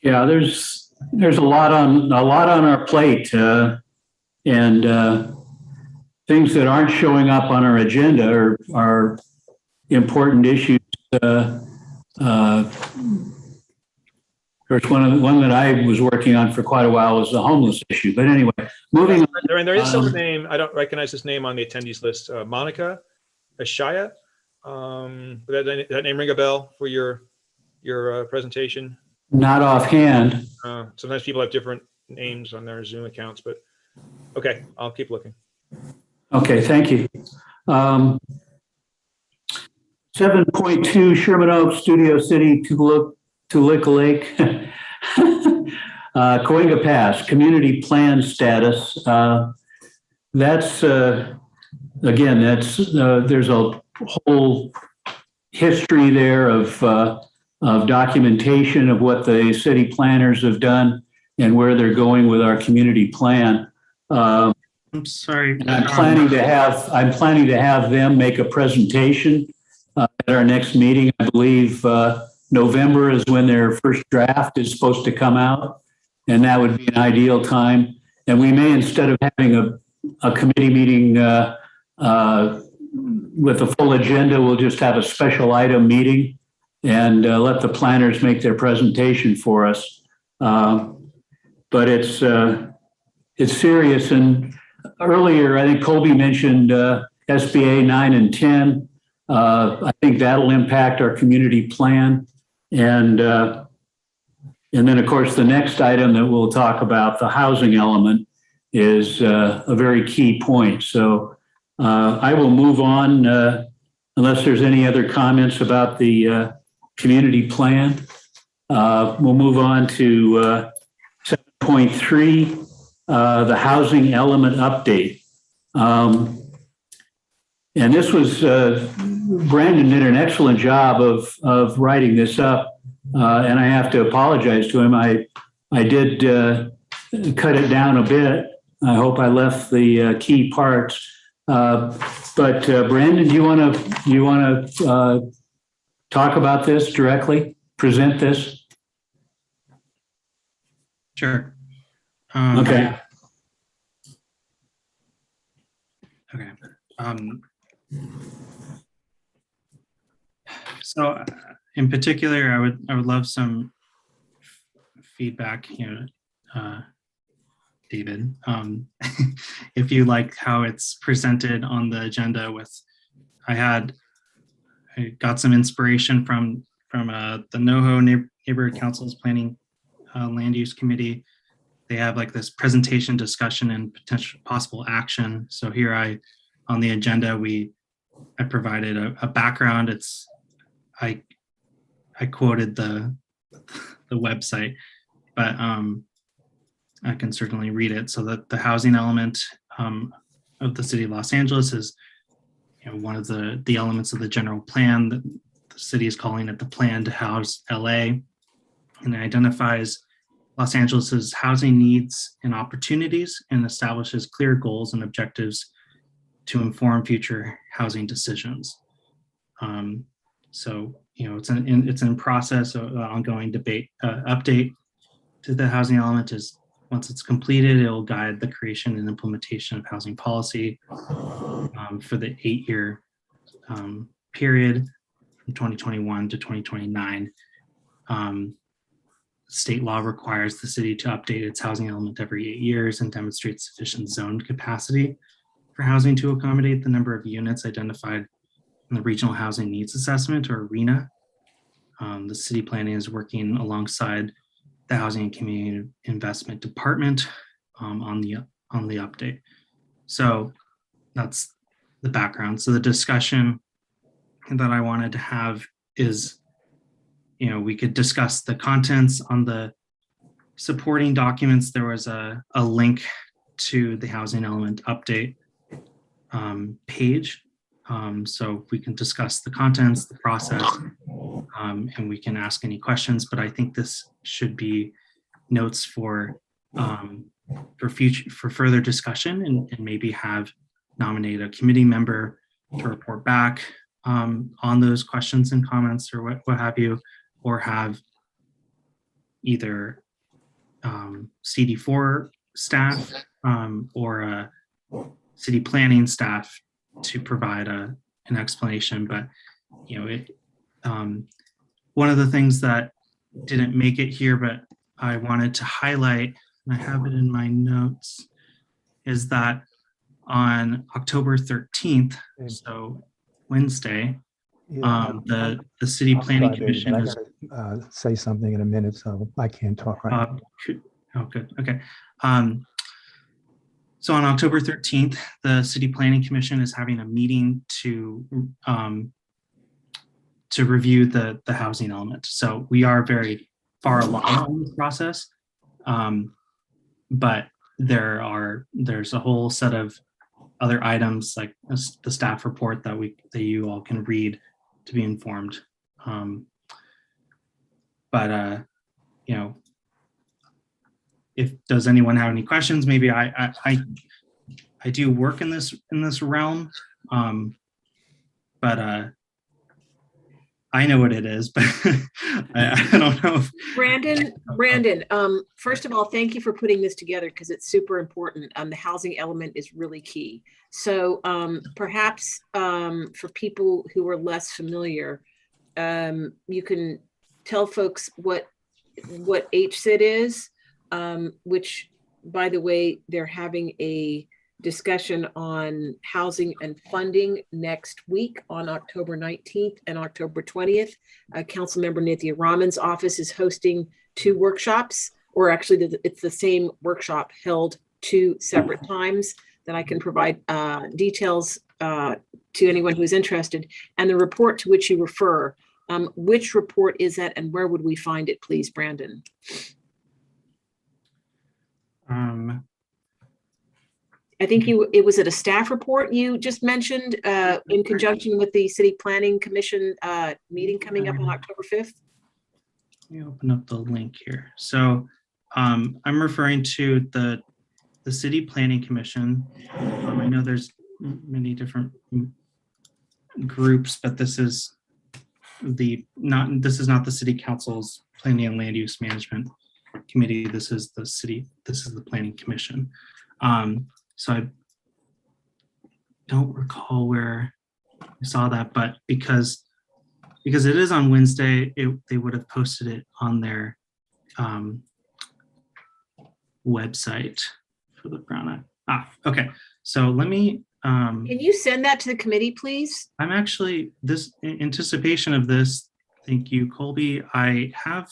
Yeah, there's a lot on our plate, and things that aren't showing up on our agenda are important issues. Of course, one that I was working on for quite a while was the homeless issue. But anyway, moving on. There is still a name. I don't recognize this name on the attendees list. Monica Ashaya. That name ring a bell for your presentation? Not offhand. Sometimes people have different names on their Zoom accounts, but okay, I'll keep looking. Okay, thank you. 7.2 Sherman Oaks, Studio City, Toluca Lake, Coinga Pass, community plan status. There's a whole history there of documentation of what the city planners have done and where they're going with our community plan. I'm sorry. I'm planning to have them make a presentation at our next meeting. I believe November is when their first draft is supposed to come out, and that would be an ideal time. And we may, instead of having a committee meeting with a full agenda, we'll just have a special item meeting and let the planners make their presentation for us. But it's serious. And earlier, I think Colby mentioned SBA 9 and 10. I think that'll impact our community plan. And then, of course, the next item that we'll talk about, the housing element, is a very key point. So I will move on unless there's any other comments about the community plan. We'll move on to 7.3, the housing element update. And this was, Brandon did an excellent job of writing this up. And I have to apologize to him. I did cut it down a bit. I hope I left the key parts. But Brandon, do you want to talk about this directly? Present this? Sure. Okay. Okay. So in particular, I would love some feedback here, David. If you like how it's presented on the agenda I got some inspiration from the NoHo Neighborhood Council's Planning Land Use Committee. They have like this presentation, discussion, and potential possible action. So here on the agenda, I provided a background. I quoted the website, but I can certainly read it. So that the housing element of the city of Los Angeles is one of the elements of the general plan. That the city is calling it the plan to house LA, and it identifies Los Angeles's housing needs and opportunities and establishes clear goals and objectives to inform future housing decisions. So it's in process of ongoing debate. Update to the housing element is once it's completed, it will guide the creation and implementation of housing policy for the 8-year period from 2021 to 2029. State law requires the city to update its housing element every 8 years and demonstrate sufficient zoned capacity for housing to accommodate the number of units identified in the Regional Housing Needs Assessment, or RHNA. The city planning is working alongside the Housing and Community Investment Department on the update. So that's the background. So the discussion that I wanted to have is, we could discuss the contents on the supporting documents. There was a link to the housing element update page. So we can discuss the contents, the process, and we can ask any questions. But I think this should be notes for further discussion, and maybe nominate a committee member to report back on those questions and comments, or what have you, or have either CD4 staff or city planning staff to provide an explanation. But one of the things that didn't make it here, but I wanted to highlight, and I have it in my notes, is that on October 13th, so Wednesday, the City Planning Commission I is. gotta say something in a minute, so I can't talk right now. Oh, good. Okay. So on October 13th, the City Planning Commission is having a meeting to review the housing element. So we are very far along in this process, but there's a whole set of other items, like the staff report that you all can read to be informed. Does anyone have any questions? Maybe I do work in this realm, but I know what it is, but I don't know. Brandon, first of all, thank you for putting this together, because it's super important. The housing element is really key. So perhaps for people who are less familiar, you can tell folks what HSID is, which, by the way, they're having a discussion on housing and funding next week on October 19th and October 20th. Councilmember Nithya Raman's office is hosting 2 workshops, or actually it's the same workshop held 2 separate times, that I can provide details to anyone who's interested. And the report to which you refer, which report is that, and where would we find it, please, Brandon? I think it was at a staff report you just mentioned in conjunction with the City Planning Commission meeting coming up on October 5th. Let me open up the link here. So I'm referring to the City Planning Commission. I know there's many different groups, but this is not the City Council's Planning and Land Use Management Committee. This is the Planning Commission. So I don't recall where I saw that, but because it is on Wednesday, they would have posted it on their website for the Brown Act. Okay. So let me. Can you send that to the committee, please? I'm actually, in anticipation of this, thank you, Colby. I have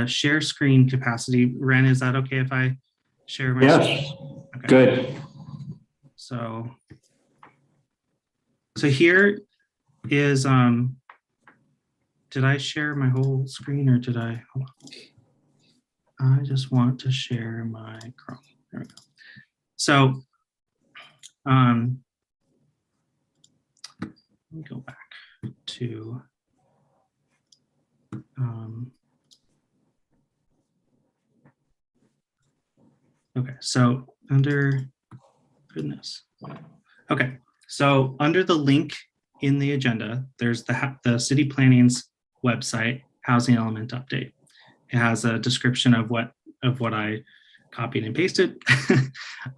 share screen capacity. Ren, is that okay if I share my Yes. screen? Okay. Good. So here is, did I share my whole screen, or did I? Hold on. I just want to share my Chrome. There we go. So let me go back to okay, so okay, so under the link in the agenda, there's the City Planning's website, Housing Element Update. It has a description of what I copied and pasted,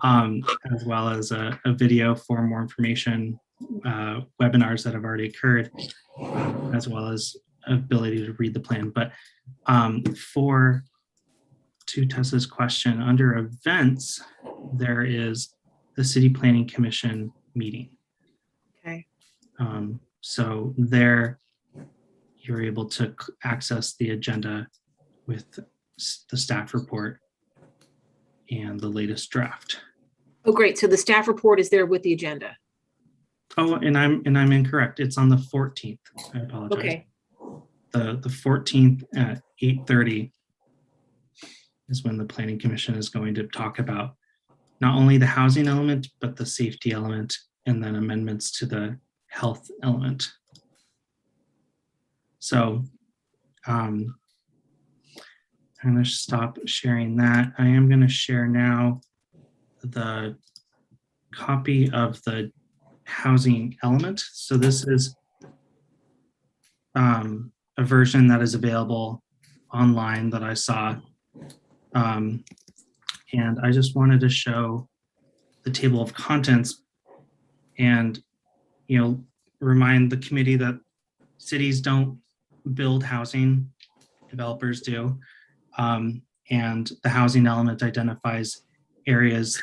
as well as a video for more information, webinars that have already occurred, as well as ability to read the plan. But to Tessa's question, under events, there is the City Planning Commission meeting. Okay. So there, you're able to access the agenda with the staff report and the latest draft. Oh, great. So the staff report is there with the agenda. Oh, and I'm incorrect. It's on the 14th. I apologize. Okay. The 14th at 8:30 is when the Planning Commission is going to talk about not only the housing element, but the safety element, and then amendments to the health element. So I'm going to stop sharing that. I am going to share now the copy of the housing element. So this is a version that is available online that I saw. And I just wanted to show the table of contents and, remind the committee that cities don't build housing, developers do. And the housing element identifies areas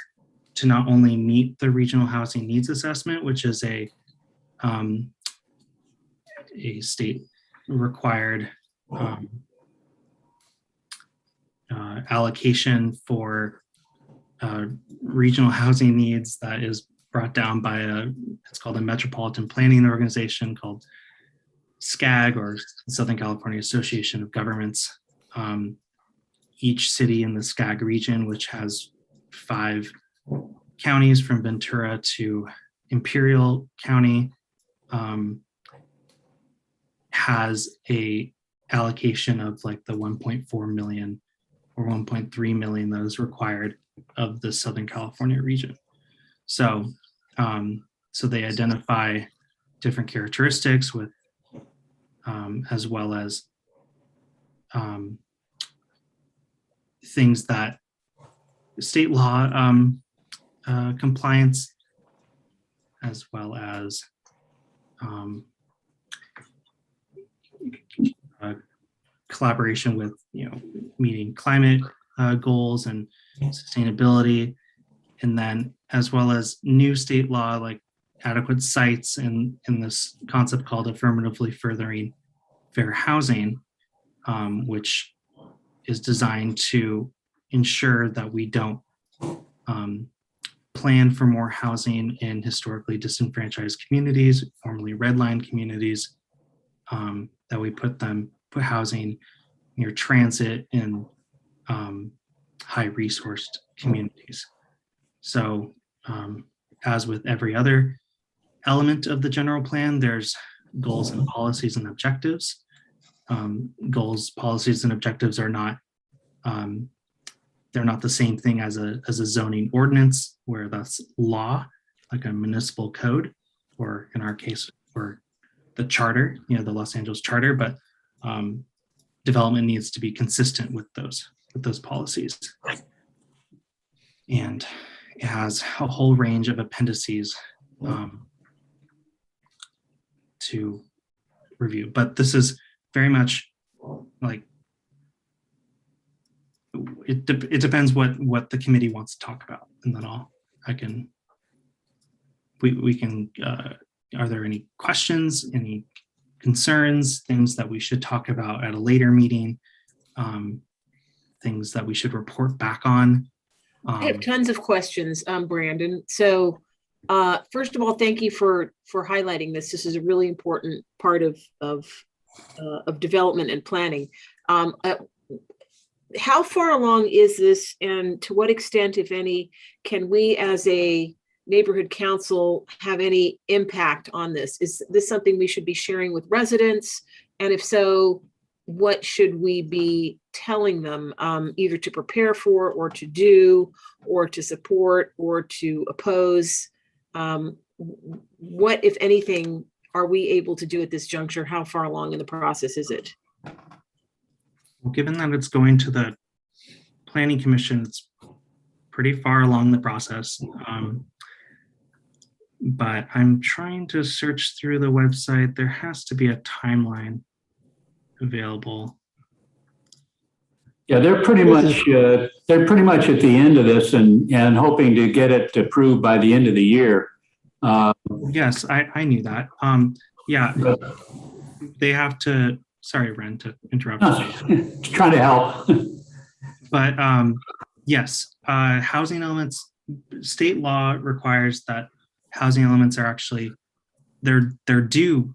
to not only meet the regional housing needs assessment, which is a state required allocation for regional housing needs that is brought down by it's called a metropolitan planning organization called SCAG, or Southern California Association of Governments. Each city in the SCAG region, which has 5 counties from Ventura to Imperial County, has a allocation of like the 1.4 million or 1.3 million that is required of the Southern California region. So, so they identify different characteristics with, as well as things that state law compliance, as well as collaboration with, meeting climate goals and sustainability, and then as well as new state law like adequate sites and in this concept called affirmatively furthering fair housing, which is designed to ensure that we don't plan for more housing in historically disenfranchised communities, formerly redline communities, that we put housing near transit and high resourced communities. So as with every other element of the general plan, there's goals and policies and objectives. Goals, policies, and objectives are not, they're not the same thing as a zoning ordinance, where that's law, like a municipal code, or in our case, or the charter, the Los Angeles Charter, but development needs to be consistent with those policies. And it has a whole range of appendices to review, but this is very much like, it depends what the committee wants to talk about, and then we can are there any questions, any concerns, things that we should talk about at a later meeting, things that we should report back on? I have tons of questions, Brandon. So first of all, thank you for highlighting this. This is a really important part of development and planning. How far along is this, and to what extent, if any, can we as a neighborhood council have any impact on this? Is this something we should be sharing with residents? And if so, what should we be telling them, either to prepare for, or to do, or to support, or to oppose? What, if anything, are we able to do at this juncture? How far along in the process is it? Well, given that it's going to the Planning Commission, it's pretty far along the process. But I'm trying to search through the website. There has to be a timeline available. Yeah, they're pretty much at the end of this and hoping to get it approved by the end of the year. Yes, I knew that. Yeah, they have to, sorry, Ren, to interrupt. Trying to help. But yes, housing elements, state law requires that housing elements are actually, they're due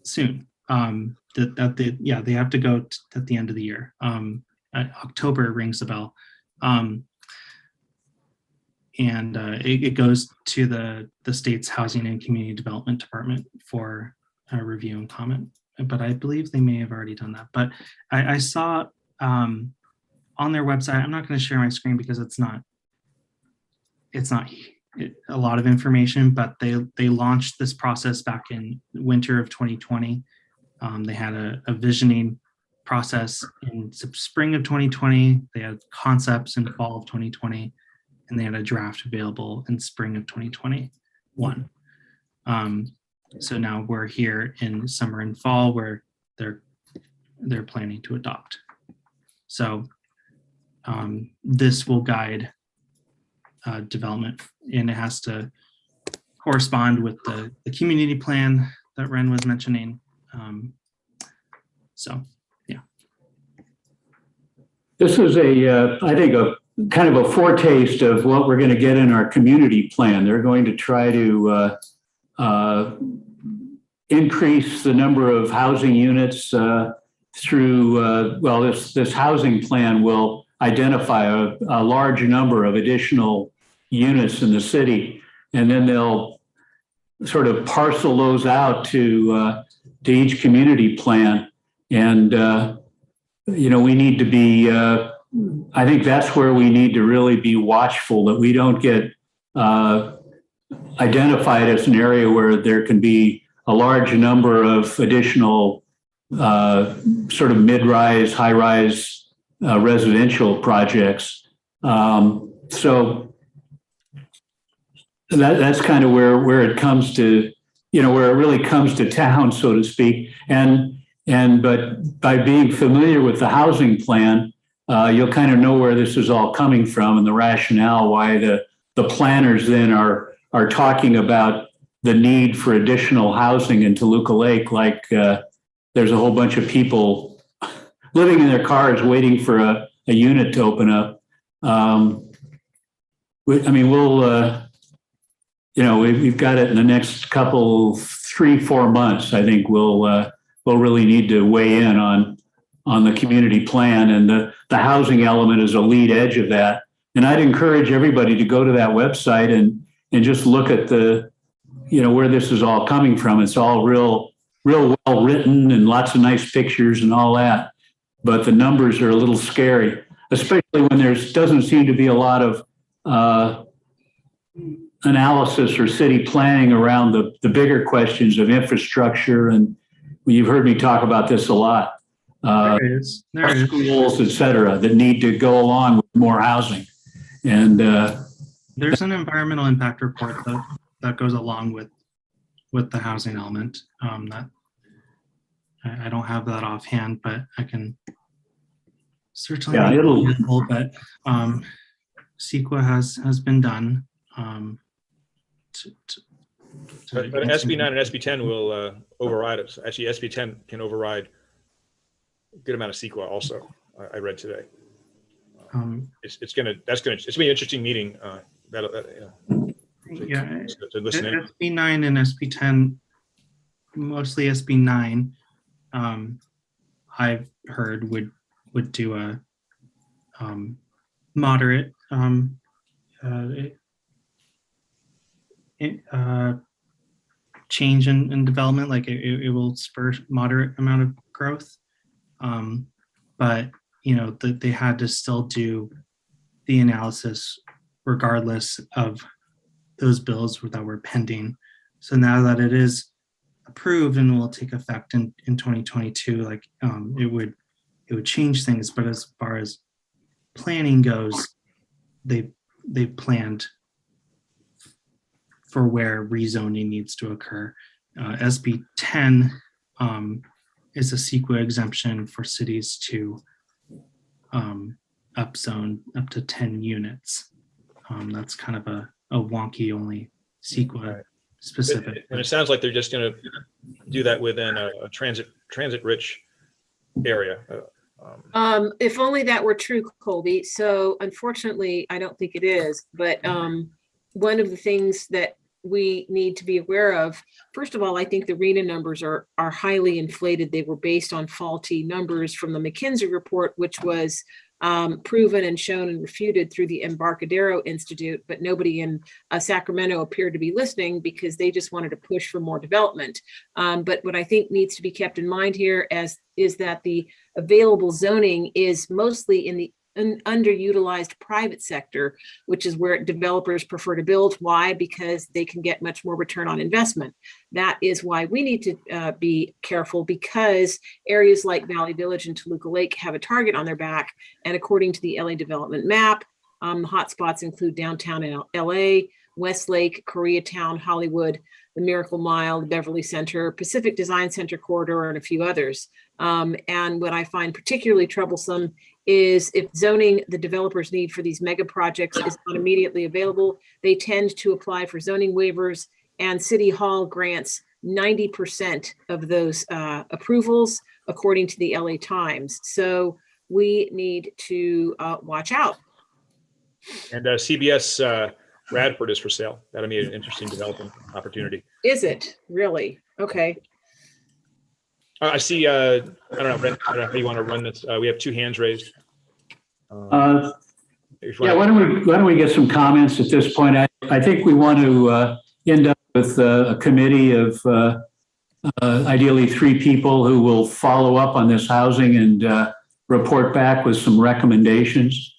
soon. They have to go at the end of the year. October rings a bell. And it goes to the state's Housing and Community Development Department for review and comment. But I believe they may have already done that. But I saw on their website, I'm not going to share my screen because it's not a lot of information, but they launched this process back in winter of 2020. They had a visioning process in spring of 2020. They had concepts in fall of 2020. And they had a draft available in spring of 2021. So now we're here in summer and fall where they're planning to adopt. So this will guide development, and it has to correspond with the community plan that Ren was mentioning. So yeah. This is I think a kind of a foretaste of what we're going to get in our community plan. They're going to try to increase the number of housing units through, this housing plan will identify a large number of additional units in the city, and then they'll sort of parcel those out to each community plan. And, we need to be, I think that's where we need to really be watchful that we don't get identified as an area where there can be a large number of additional sort of mid-rise, high-rise residential projects. So that's kind of where it comes to, where it really comes to town, so to speak. But by being familiar with the housing plan, you'll kind of know where this is all coming from and the rationale why the planners then are talking about the need for additional housing in Toluca Lake. Like there's a whole bunch of people living in their cars waiting for a unit to open up. We've got it in the next couple, 3-4 months. I think we'll really need to weigh in on the community plan, and the housing element is a lead edge of that. And I'd encourage everybody to go to that website and just look at where this is all coming from. It's all real well written and lots of nice pictures and all that. But the numbers are a little scary, especially when doesn't seem to be a lot of analysis or city planning around the bigger questions of infrastructure. And you've heard me talk about this a lot. There is. Schools, et cetera, that need to go along with more housing. And there's an environmental impact report that goes along with the housing element. That I don't have that offhand, but I can certainly a little bit. CEQA has been done. But SB 9 and SB 10 will override it. Actually, SB 10 can override a good amount of CEQA also. I read today. It's gonna be an interesting meeting. To listen in. SB 9 and SB 10, mostly SB 9, I've heard would do a moderate change in development, like it will spur moderate amount of growth. But they had to still do the analysis regardless of those bills that were pending. So now that it is approved and will take effect in 2022, it would change things. But as far as planning goes, they planned for where rezoning needs to occur. SB 10 is a CEQA exemption for cities to upzone up to 10 units. That's kind of a wonky only CEQA specific. And it sounds like they're just going to do that within a transit rich area. If only that were true, Colby. So unfortunately, I don't think it is. But one of the things that we need to be aware of, first of all, I think the RENA numbers are highly inflated. They were based on faulty numbers from the McKinsey report, which was proven and shown and refuted through the Embarcadero Institute, but nobody in Sacramento appeared to be listening because they just wanted to push for more development. But what I think needs to be kept in mind here is that the available zoning is mostly in the underutilized private sector, which is where developers prefer to build. Why? Because they can get much more return on investment. That is why we need to be careful, because areas like Valley Village and Toluca Lake have a target on their back. And according to the LA development map, the hotspots include downtown LA, Westlake, Koreatown, Hollywood, the Miracle Mile, the Beverly Center, Pacific Design Center corridor, and a few others. And what I find particularly troublesome is if zoning the developers need for these mega projects is not immediately available, they tend to apply for zoning waivers, and City Hall grants 90% of those approvals, according to the LA Times. So we need to watch out. And CBS Radford is for sale. That'll be an interesting development opportunity. Is it really? Okay. I see. I don't know, Brent, I don't know how you want to run this. We have two hands raised. Yeah, why don't we get some comments at this point? I think we want to end up with a committee of ideally 3 people who will follow up on this housing and report back with some recommendations.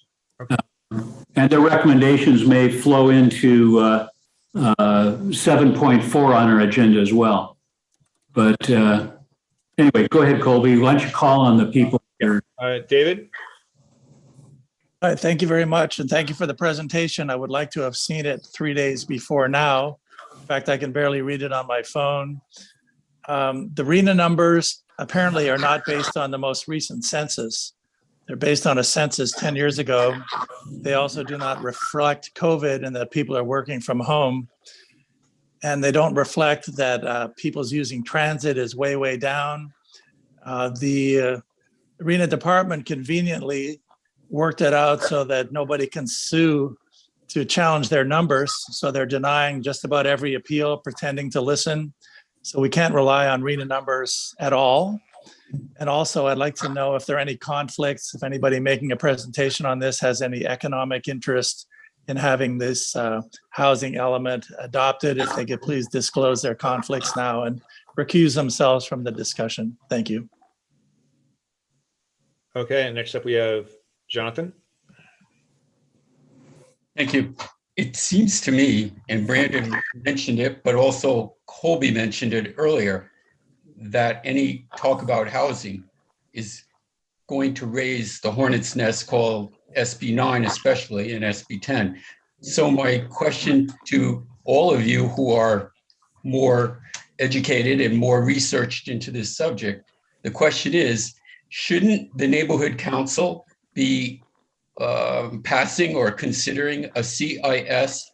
And the recommendations may flow into 7.4 on our agenda as well. But anyway, go ahead, Colby. Why don't you call on the people here? David? All right, thank you very much. And thank you for the presentation. I would like to have seen it 3 days before now. In fact, I can barely read it on my phone. The RENA numbers apparently are not based on the most recent census. They're based on a census 10 years ago. They also do not reflect COVID and that people are working from home. And they don't reflect that people's using transit is way, way down. The RENA department conveniently worked it out so that nobody can sue to challenge their numbers. So they're denying just about every appeal, pretending to listen. So we can't rely on RENA numbers at all. And also, I'd like to know if there are any conflicts, if anybody making a presentation on this has any economic interest in having this housing element adopted, if they could please disclose their conflicts now and recuse themselves from the discussion. Thank you. Okay, and next up we have Jonathan. Thank you. It seems to me, and Brandon mentioned it, but also Colby mentioned it earlier, that any talk about housing is going to raise the hornet's nest called SB 9, especially, and SB 10. So my question to all of you who are more educated and more researched into this subject, the question is, shouldn't the neighborhood council be passing or considering a CIS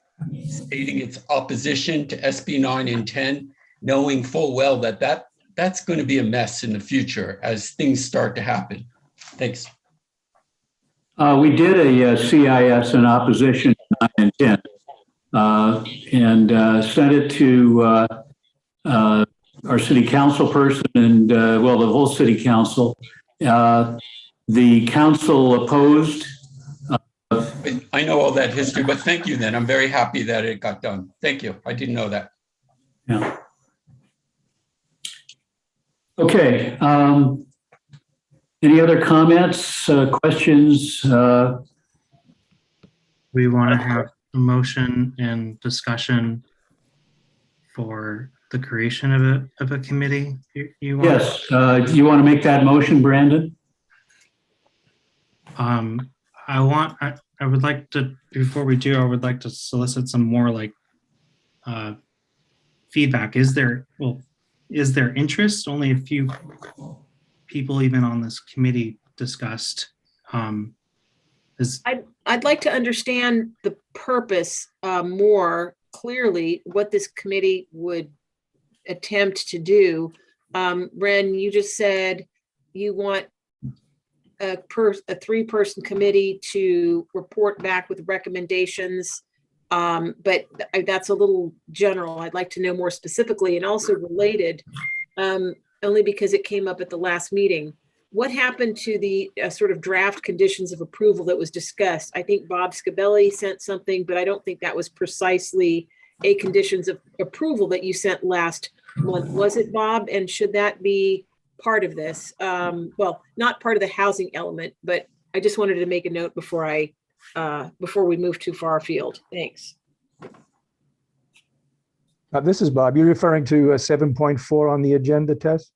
stating its opposition to SB 9 and 10, knowing full well that that's going to be a mess in the future as things start to happen? Thanks. We did a CIS in opposition to 9 and 10 and sent it to our city council person and, well, the whole city council. The council opposed. I know all that history, but thank you then. I'm very happy that it got done. Thank you. I didn't know that. Yeah. Okay. Any other comments, questions? We want to have a motion and discussion for the creation of a committee. You want? Yes. Do you want to make that motion, Brandon? I I would like to, before we do, I would like to solicit some more like feedback. Is there interest? Only a few people even on this committee discussed. I'd like to understand the purpose more clearly, what this committee would attempt to do. Ren, you just said you want a 3-person committee to report back with recommendations, but that's a little general. I'd like to know more specifically, and also related, only because it came up at the last meeting. What happened to the sort of draft conditions of approval that was discussed? I think Bob Scabelli sent something, but I don't think that was precisely a conditions of approval that you sent last month. Was it, Bob? And should that be part of this? Well, not part of the housing element, but I just wanted to make a note before we move too far afield. Thanks. This is Bob. You're referring to 7.4 on the agenda, Tess?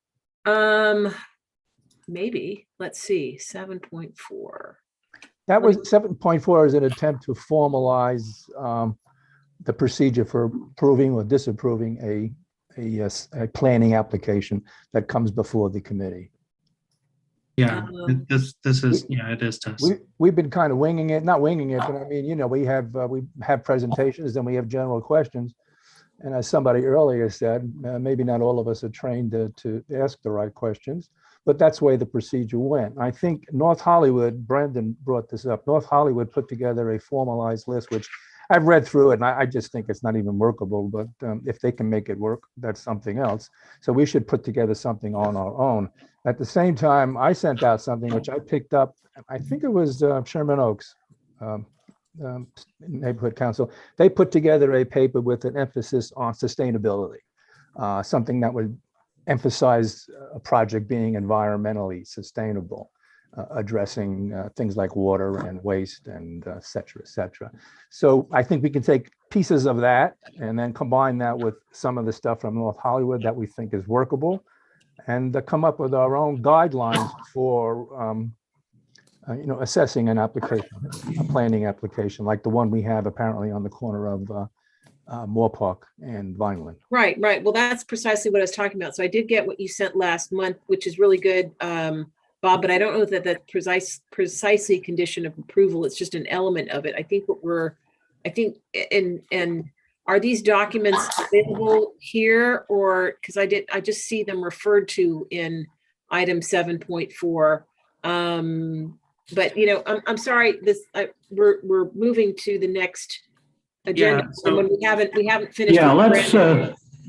Maybe. Let's see. 7.4. That was 7.4 is an attempt to formalize the procedure for approving or disapproving a planning application that comes before the committee. Yeah, this is, yeah, it is Tess. We've been kind of winging it, not winging it, but I mean, you know, we have presentations, then we have general questions. And as somebody earlier said, maybe not all of us are trained to ask the right questions, but that's the way the procedure went. I think North Hollywood, Brandon brought this up, North Hollywood put together a formalized list, which I've read through it, and I just think it's not even workable, but if they can make it work, that's something else. So we should put together something on our own. At the same time, I sent out something which I picked up, I think it was Sherman Oaks Neighborhood Council. They put together a paper with an emphasis on sustainability, something that would emphasize a project being environmentally sustainable, addressing things like water and waste and et cetera, et cetera. So I think we can take pieces of that and then combine that with some of the stuff from North Hollywood that we think is workable, and come up with our own guidelines for assessing an application, a planning application, like the one we have apparently on the corner of Moore Park and Vineland. Right. Well, that's precisely what I was talking about. So I did get what you sent last month, which is really good, Bob, but I don't know that that precisely condition of approval. It's just an element of it. I think and are these documents available here, or because I just see them referred to in item 7.4. But I'm sorry, we're moving to the next agenda. Yeah, so, when we haven't finished. Yeah, let's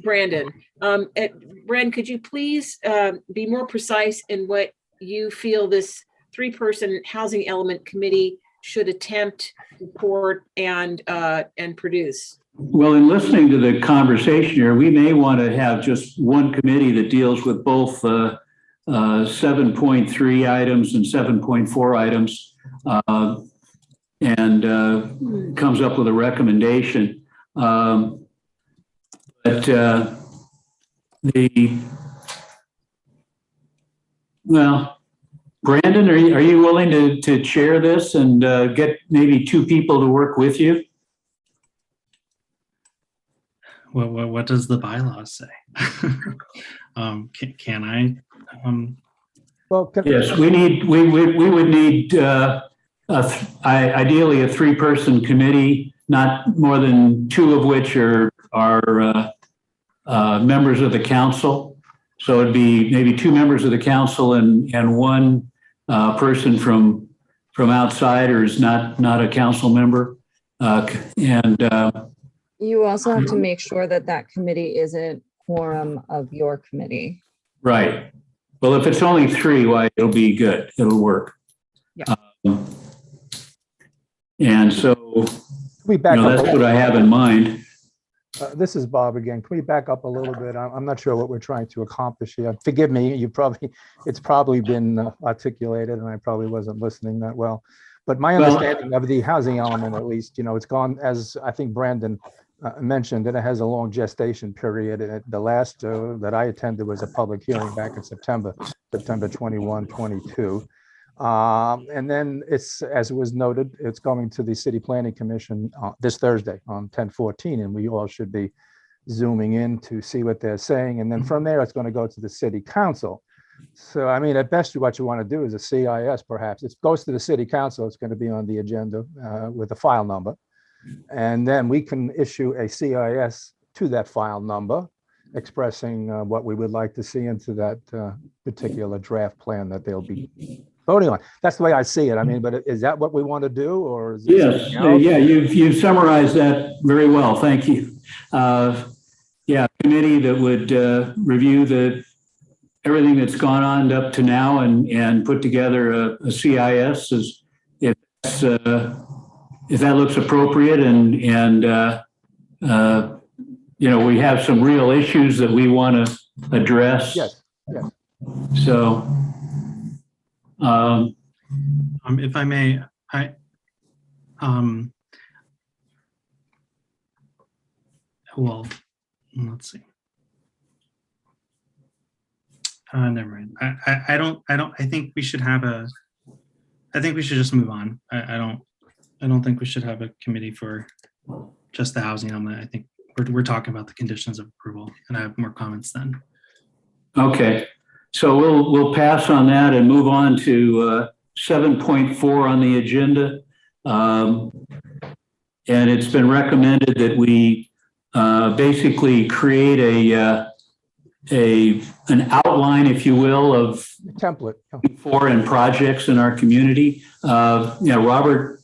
Brandon. Bren, could you please be more precise in what you feel this 3-person housing element committee should attempt, report, and produce? Well, in listening to the conversation here, we may want to have just one committee that deals with both 7.3 items and 7.4 items, and comes up with a recommendation. Brandon, are you willing to chair this and get maybe 2 people to work with you? What does the bylaws say? Can I? Yes, we would need ideally a 3-person committee, not more than 2 of which are members of the council. So it'd be maybe 2 members of the council and 1 person from outside or is not a council member. You also have to make sure that committee isn't quorum of your committee. Right. Well, if it's only 3, why, it'll be good. It'll work. Yeah. And so, that's what I have in mind. This is Bob again. Can we back up a little bit? I'm not sure what we're trying to accomplish here. Forgive me. It's probably been articulated, and I probably wasn't listening that well. But my understanding of the housing element, at least, it's gone, as I think Brandon mentioned, that it has a long gestation period. And the last that I attended was a public hearing back in September 21, 22. And then it's, as it was noted, it's going to the City Planning Commission this Thursday on 10/14, and we all should be zooming in to see what they're saying. And then from there, it's going to go to the City Council. So, I mean, at best, what you want to do is a CIS, perhaps. It goes to the City Council. It's going to be on the agenda with a file number. And then we can issue a CIS to that file number, expressing what we would like to see into that particular draft plan that they'll be voting on. That's the way I see it. I mean, but is that what we want to do, or is it Yes, something else? yeah, you've summarized that very well. Thank you. Yeah, committee that would review everything that's gone on up to now and put together a CIS is if that looks appropriate and we have some real issues that we want to address. Yes, yes. So, If I may, well, let's see. Never mind. I think we should just move on. I don't think we should have a committee for just the housing on that. I think we're talking about the conditions of approval, and I have more comments then. okay. So we'll pass on that and move on to 7.4 on the agenda. And it's been recommended that we basically create an outline, if you will, of Template. foreign projects in our community. Robert,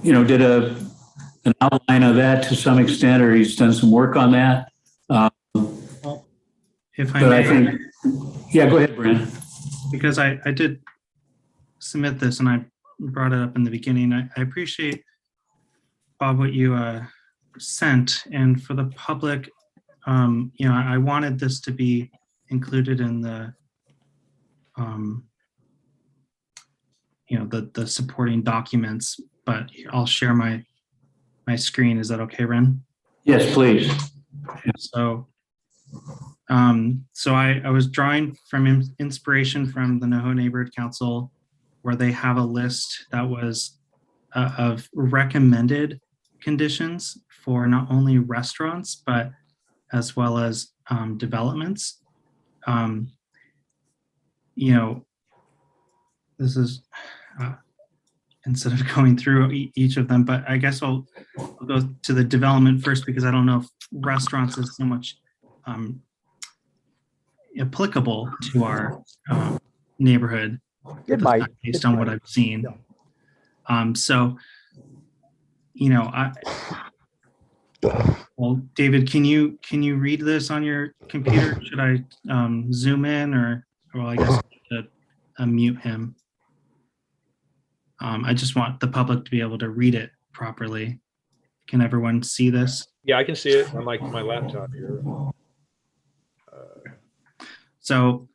did an outline of that to some extent, or he's done some work on that. If I But I may, think, yeah, go ahead, Brandon. because I did submit this and I brought it up in the beginning. I appreciate, Bob, what you sent, and for the public, I wanted this to be included in the the supporting documents, but I'll share my screen. Is that okay, Ren? Yes, please. So I was drawing from inspiration from the NoHo Neighborhood Council, where they have a list that was of recommended conditions for not only restaurants, but as well as developments. This is instead of going through each of them, but I guess I'll go to the development first, because I don't know if restaurants is so much applicable to our neighborhood. It might. Based on what I've seen. Well, David, can you read this on your computer? Should I zoom in, or I guess I should unmute him? I just want the public to be able to read it properly. Can everyone see this? Yeah, I can see it on my laptop here. So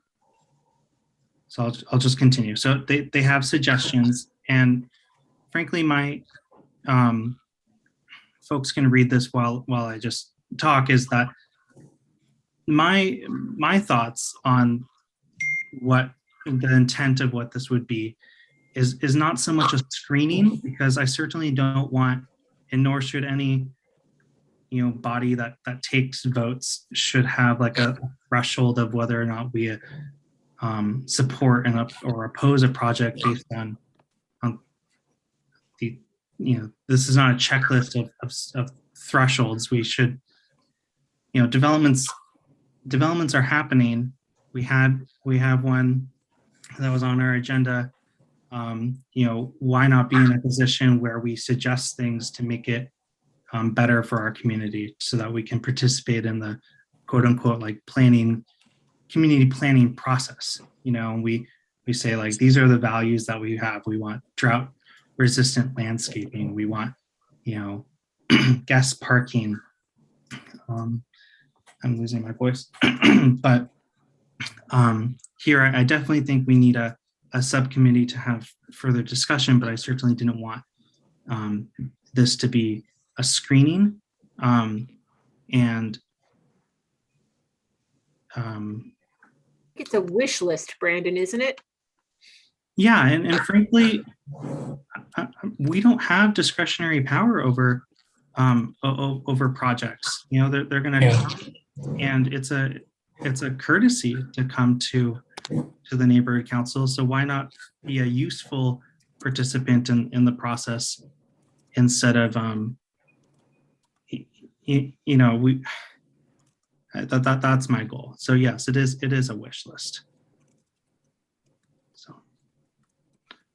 I'll just continue. So they have suggestions, and frankly, my folks can read this while I just talk. Is that my thoughts on what the intent of what this would be is not so much a screening, because I certainly don't want, and nor should any body that takes votes should have like a threshold of whether or not we support or oppose a project based on the this is not a checklist of thresholds. We should developments are happening. We have one that was on our agenda. Why not be in a position where we suggest things to make it better for our community, so that we can participate in the quote unquote like community planning process. We say like, these are the values that we have. We want drought resistant landscaping. We want, guest parking. I'm losing my voice, but here I definitely think we need a subcommittee to have further discussion, but I certainly didn't want this to be a screening. It's a wish list, Brandon, isn't it? Yeah, and frankly, we don't have discretionary power over over projects. You know, they're going to come, and it's a courtesy to come to the neighborhood council. So why not be a useful participant in the process instead of you know, we that's my goal. So yes, it is a wish list. So,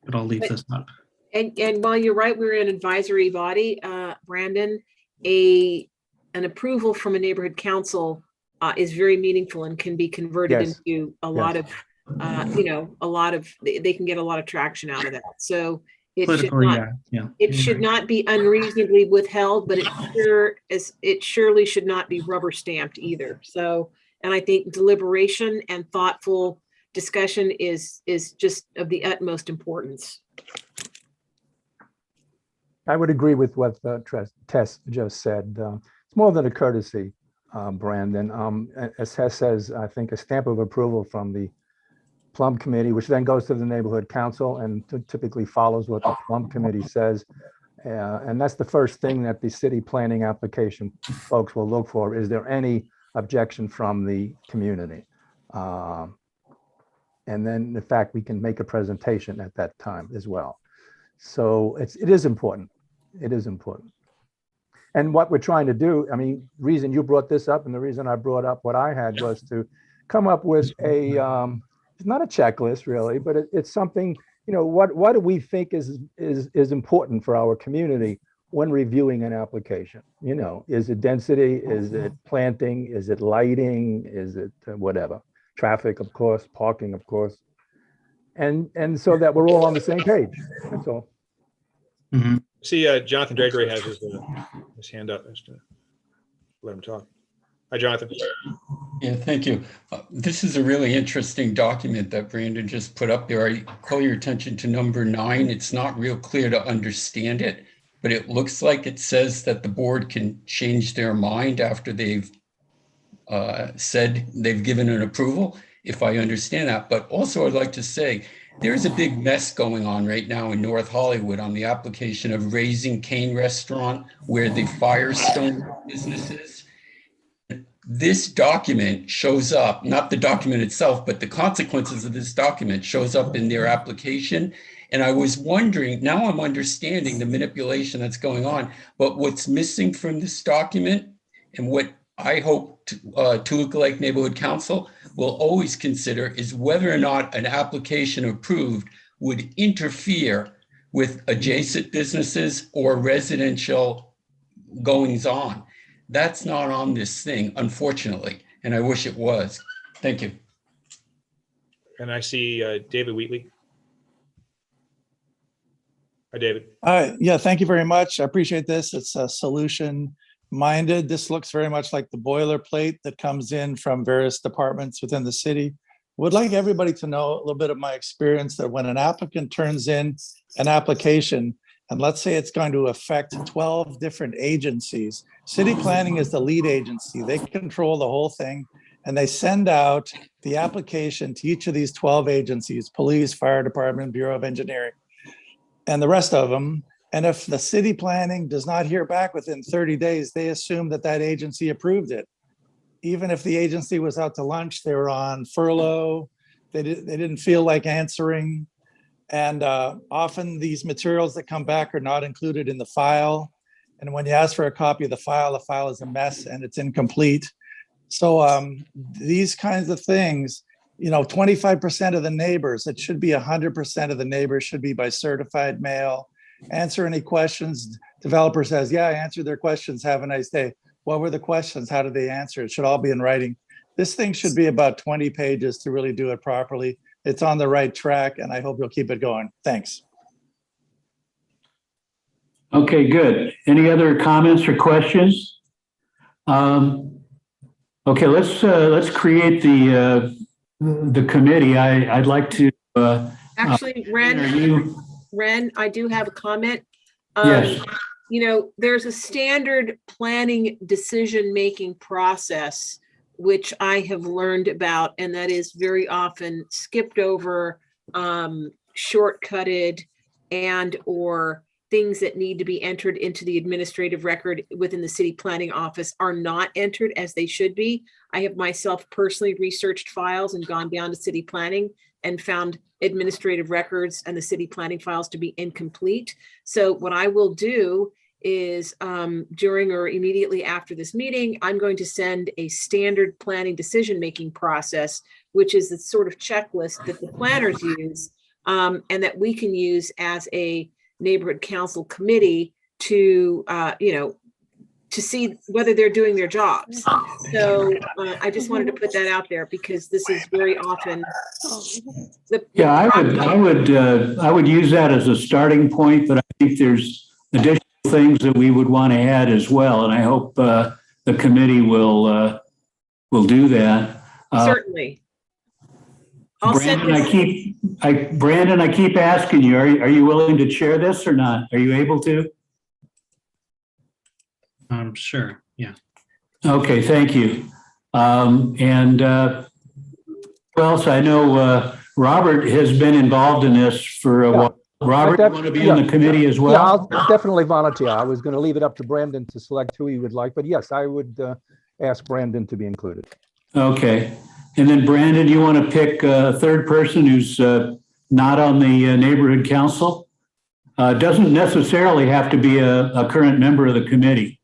but I'll leave this up. And while you're right, we're an advisory body, Brandon, an approval from a neighborhood council is very meaningful and can be converted Yes. into a lot of, they can get a lot of traction out of that. So it should Politically, not, yeah. it should not be unreasonably withheld, but it surely should not be rubber stamped either. So, and I think deliberation and thoughtful discussion is just of the utmost importance. I would agree with what Tess just said. It's more than a courtesy, Brandon. As Tess says, I think a stamp of approval from the Plum Committee, which then goes to the Neighborhood Council and typically follows what the Plum Committee says. And that's the first thing that the city planning application folks will look for. Is there any objection from the community? And then, in fact, we can make a presentation at that time as well. So it is important. It is important. And what we're trying to do, I mean, reason you brought this up and the reason I brought up what I had was to come up with a, it's not a checklist really, but it's something, you know, what do we think is important for our community when reviewing an application? You know, is it density? Is it planting? Is it lighting? Is it whatever? Traffic, of course, parking, of course. And so that we're all on the same page. That's all. Mm-hmm. See, Jonathan Gregory has his hand up. Just to let him talk. Hi, Jonathan. Yeah, thank you. This is a really interesting document that Brandon just put up there. I call your attention to number 9. It's not real clear to understand it, but it looks like it says that the board can change their mind after they've said they've given an approval, if I understand that. But also I'd like to say, there's a big mess going on right now in North Hollywood on the application of Raising Cane Restaurant, where the Firestone business is. This document shows up, not the document itself, but the consequences of this document shows up in their application. And I was wondering, now I'm understanding the manipulation that's going on, but what's missing from this document and what I hope Toluca Lake Neighborhood Council will always consider is whether or not an application approved would interfere with adjacent businesses or residential goings on. That's not on this thing, unfortunately, and I wish it was. Thank you. And I see David Wheatley. Hi, David. Yeah, thank you very much. I appreciate this. It's solution minded. This looks very much like the boilerplate that comes in from various departments within the city. Would like everybody to know a little bit of my experience that when an applicant turns in an application, and let's say it's going to affect 12 different agencies, city planning is the lead agency. They control the whole thing, and they send out the application to each of these 12 agencies, police, fire department, Bureau of Engineering, and the rest of them. And if the city planning does not hear back within 30 days, they assume that that agency approved it. Even if the agency was out to lunch, they were on furlough, they didn't feel like answering. And often these materials that come back are not included in the file. And when you ask for a copy of the file is a mess and it's incomplete. So these kinds of things, you know, 25% of the neighbors, it should be 100% of the neighbors should be by certified mail. Answer any questions. Developer says, yeah, I answered their questions. Have a nice day. What were the questions? How did they answer? It should all be in writing. This thing should be about 20 pages to really do it properly. It's on the right track, and I hope you'll keep it going. Thanks. Okay, good. Any other comments or questions? Okay, let's create the committee. I'd like to. Actually, Ren, I do have a comment. Yes. You know, there's a standard planning decision-making process, which I have learned about, and that is very often skipped over shortcutted and or things that need to be entered into the administrative record within the city planning office are not entered as they should be. I have myself personally researched files and gone down to city planning and found administrative records and the city planning files to be incomplete. So what I will do is during or immediately after this meeting, I'm going to send a standard planning decision-making process, which is the sort of checklist that the planners use and that we can use as a neighborhood council committee to, to see whether they're doing their jobs. So I just wanted to put that out there because this is very often. Yeah, I would use that as a starting point, but I think there's additional things that we would want to add as well. And I hope the committee will do that. Certainly. I'll send Brandon, I keep asking you, are you willing to chair this or not? Are you able to? Sure. Yeah. Okay, thank you. And who else? I know Robert has been involved in this for a while. Robert, you want to be on the committee as well? Yeah, I'll definitely volunteer. I was going to leave it up to Brandon to select who he would like, but yes, I would ask Brandon to be included. Okay. And then Brandon, you want to pick a third person who's not on the neighborhood council? Doesn't necessarily have to be a current member of the committee.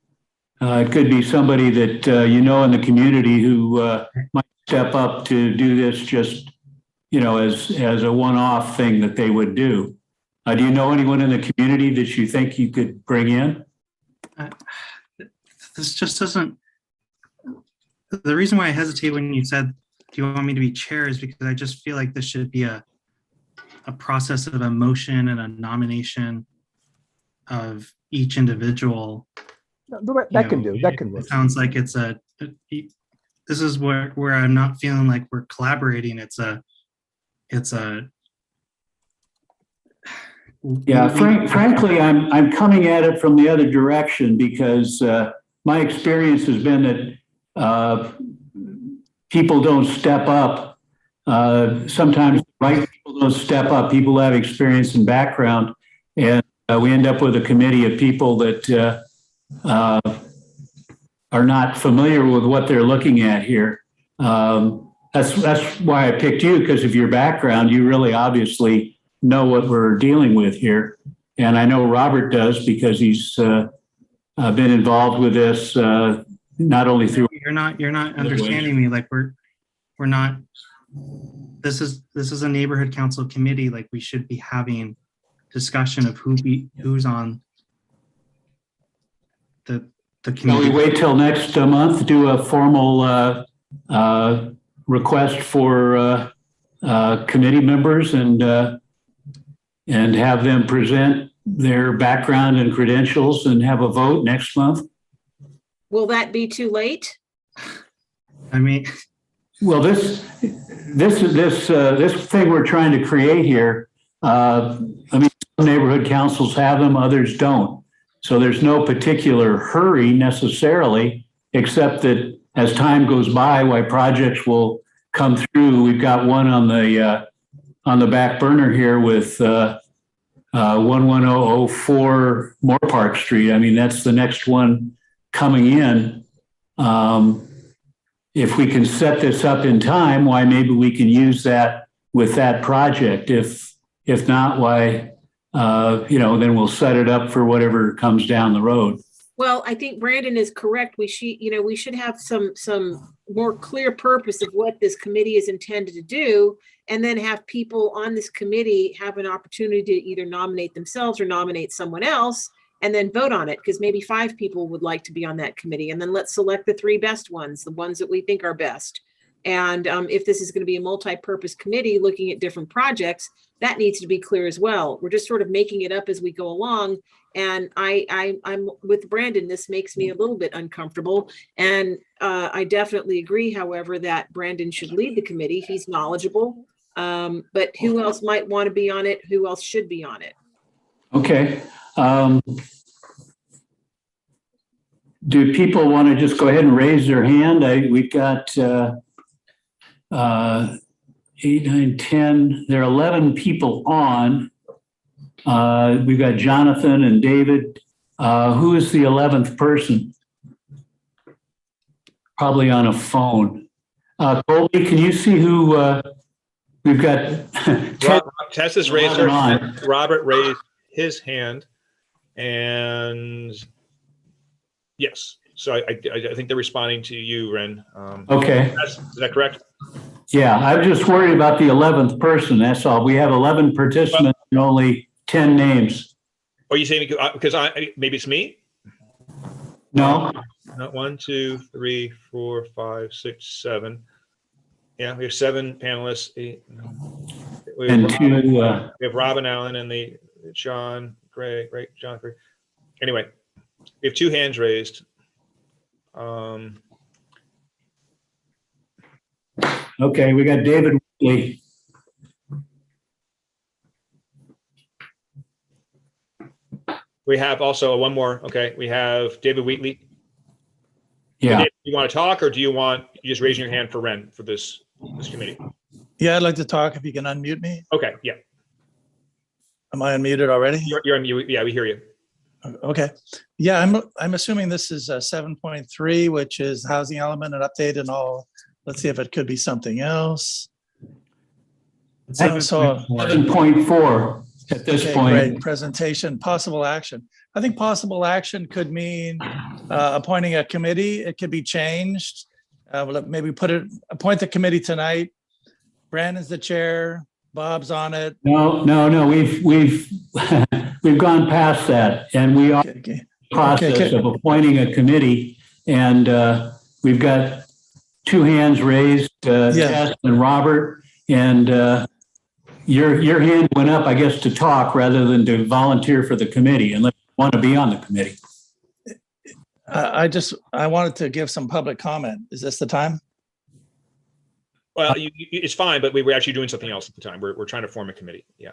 It could be somebody that in the community who might step up to do this just, as a one-off thing that they would do. Do you know anyone in the community that you think you could bring in? This just doesn't. The reason why I hesitate when you said, do you want me to be chair, is because I just feel like this should be a process of a motion and a nomination of each individual. That can work. It sounds like this is where I'm not feeling like we're collaborating. Frankly, I'm coming at it from the other direction because my experience has been that people don't step up. Sometimes right people don't step up. People have experience and background, and we end up with a committee of people that are not familiar with what they're looking at here. That's why I picked you, because of your background. You really obviously know what we're dealing with here, and I know Robert does because he's been involved with this not only through. You're not understanding me. Like we're not. This is a neighborhood council committee. Like we should be having discussion of who's on the committee. Can we wait till next month, do a formal request for committee members and have them present their background and credentials and have a vote next month? Will that be too late? I mean, well, this thing we're trying to create here. Some neighborhood councils have them, others don't. So there's no particular hurry necessarily, except that as time goes by, why projects will come through. We've got one on the back burner here with 11004 Moorpark Street. I mean, that's the next one coming in. If we can set this up in time, why maybe we can use that with that project. If not, why, then we'll set it up for whatever comes down the road. Well, I think Brandon is correct. We should have some more clear purpose of what this committee is intended to do, and then have people on this committee have an opportunity to either nominate themselves or nominate someone else, and then vote on it, because maybe 5 people would like to be on that committee, and then let's select the 3 best ones, the ones that we think are best. And if this is going to be a multi-purpose committee looking at different projects, that needs to be clear as well. We're just sort of making it up as we go along. And I'm with Brandon. This makes me a little bit uncomfortable. And I definitely agree, however, that Brandon should lead the committee. He's knowledgeable. But who else might want to be on it? Who else should be on it? Okay. Do people want to just go ahead and raise their hand? We've got, 8, 9, 10. There are 11 people on. We've got Jonathan and David. Who is the 11th person? Probably on a phone. Colby, can you see who we've got? Tess has raised her 11 on. hand. Robert raised his hand, and yes. So I think they're responding to you, Ren. Okay. Is that correct? Yeah, I'm just worried about the 11th person. That's all. We have 11 participants and only 10 names. Are you saying because maybe it's me? No? Not 1, 2, 3, 4, 5, 6, 7. Yeah, we have 7 panelists. 8, we have And Robin, 2, we have Robin Allen and the John Gray, right? John Gray. Anyway, we have 2 hands raised. okay, we got David Whitley. We have also one more. Okay, we have David Wheatley. Yeah. David, you want to talk, or do you want you just raising your hand for Ren for this committee? Yeah, I'd like to talk if you can unmute me. Okay, yeah, Am I unmuted already? you're on mute. Yeah, we hear you. Okay. Yeah, I'm assuming this is 7.3, which is housing element and update and all. Let's see if it could be something else. So 7.4 at this okay, point. great. Presentation, possible action. I think possible action could mean appointing a committee. It could be changed. Maybe appoint the committee tonight. Brandon's the chair. Bob's on it. No. We've we've gone past that, and we are in Okay. the process of appointing a committee, and we've got 2 hands raised, Tess and Robert, and your hand went up, I guess, to talk rather than to volunteer for the committee, unless you want to be on the committee. I wanted to give some public comment. Is this the time? Well, it's fine, but we were actually doing something else at the time. We're trying to form a committee. Yeah.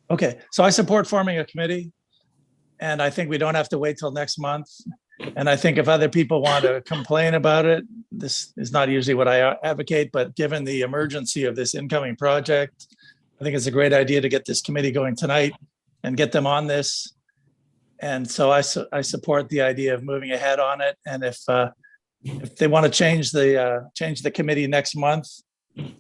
Okay, so I support forming a committee, and I think we don't have to wait till next month. And I think if other people want to complain about it, this is not usually what I advocate, but given the emergency of this incoming project, I think it's a great idea to get this committee going tonight and get them on this. And so I support the idea of moving ahead on it. And if they want to change the committee next month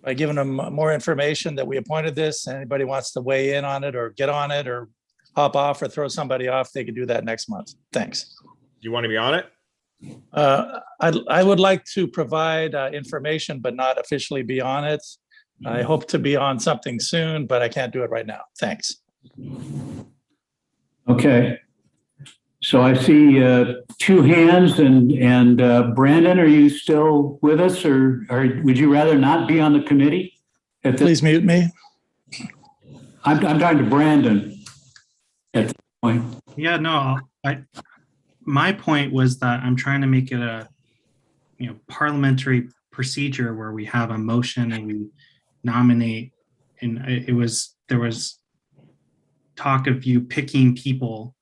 by giving them more information that we appointed this, anybody wants to weigh in on it or get on it or hop off or throw somebody off, they can do that next month. Thanks. Do you want to be on it? I would like to provide information, but not officially be on it. I hope to be on something soon, but I can't do it right now. Thanks. Okay. So I see 2 hands, and Brandon, are you still with us, or would you rather not be on the committee? Please mute me. I'm talking to Brandon at this point. Yeah, no, my point was that I'm trying to make it a, parliamentary procedure where we have a motion and we nominate, and there was talk of you picking people,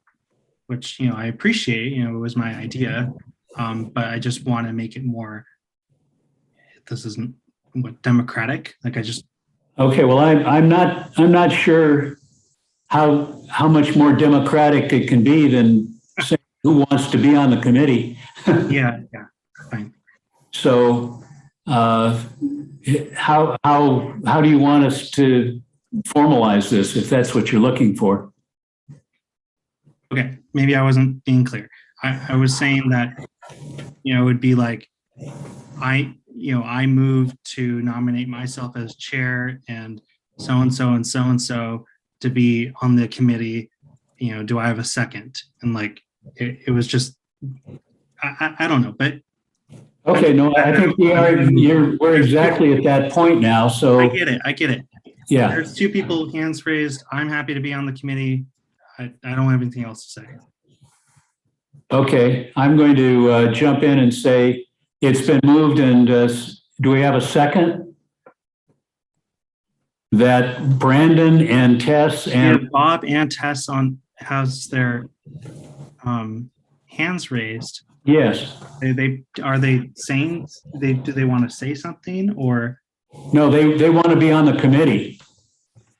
which, I appreciate, it was my idea. But I just want to make it more, this isn't democratic. Like Okay, well, I'm not sure how much more democratic it can be than saying who wants to be on the committee. yeah, fine. So how do you want us to formalize this, if that's what you're looking for? Okay, maybe I wasn't being clear. I was saying that, it would be like, I moved to nominate myself as chair and so-and-so and so-and-so to be on the committee. Do I have a second? And like, it was just, I don't know, but. Okay, no, I think we're exactly at that point now, so. I get it. Yeah. There's 2 people, hands raised. I'm happy to be on the committee. I don't have anything else to say. Okay, I'm going to jump in and say it's been moved, and do we have a second? That Brandon and Tess and Bob and Tess has their hands raised. yes. Are they saying do they want to say something, or No, they want to be on the committee.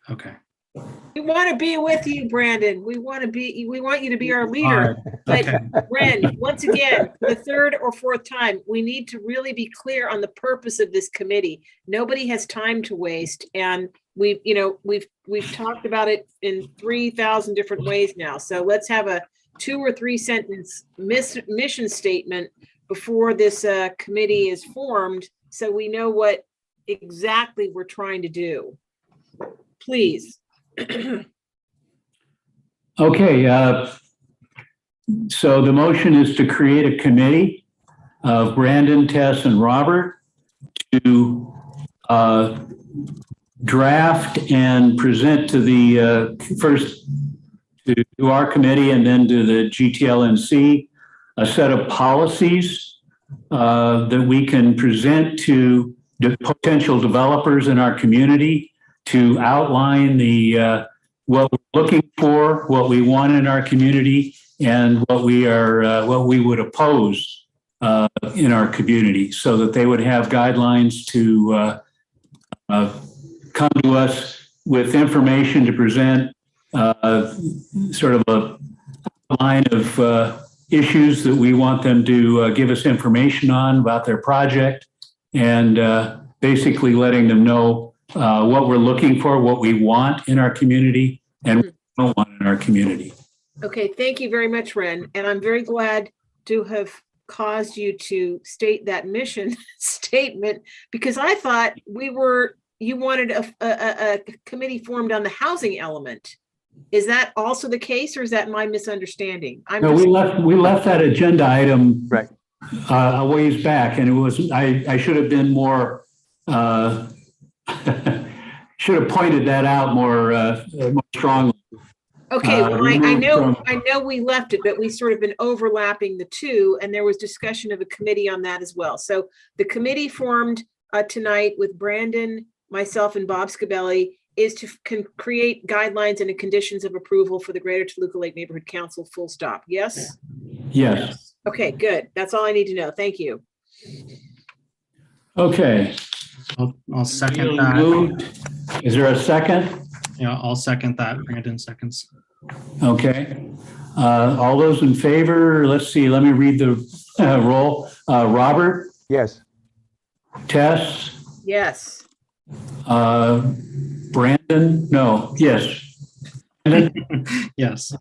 Okay. We want to be with you, Brandon. We want you to be our leader. But Okay. Ren, once again, for the third or fourth time, we need to really be clear on the purpose of this committee. Nobody has time to waste. And we've talked about it in 3,000 different ways now. So let's have a 2 or 3 sentence mission statement before this committee is formed, so we know what exactly we're trying to do. Please. Okay, so the motion is to create a committee of Brandon, Tess, and Robert to draft and present to the first to our committee and then to the GTLNC a set of policies that we can present to the potential developers in our community to outline the what we're looking for, what we want in our community, and what we would oppose in our community, so that they would have guidelines to come to us with information to present, sort of a line of issues that we want them to give us information on about their project, and basically letting them know what we're looking for, what we want in our community, and what we don't want in our community. Okay, thank you very much, Ren. And I'm very glad to have caused you to state that mission statement, because I thought you wanted a committee formed on the housing element. Is that also the case, or is that my misunderstanding? No, we left that agenda item Right. A ways back, and it was I should have been more should have pointed that out more strongly. Okay, well, I know we left it, but we sort of been overlapping the two, and there was discussion of a committee on that as well. So the committee formed tonight with Brandon, myself, and Bob Scabelli is to create guidelines and the conditions of approval for the Greater Toluca Lake Neighborhood Council, full stop. Yes? Yes. Okay, good. That's all I need to know. Thank you. Okay. I'll second that. Is there a second? Yeah, I'll second that. Brandon seconds. Okay. All those in favor, let's see, let me read the roll. Robert? Yes. Tess? Yes. Brandon? No. Yes. Brandon? Yes.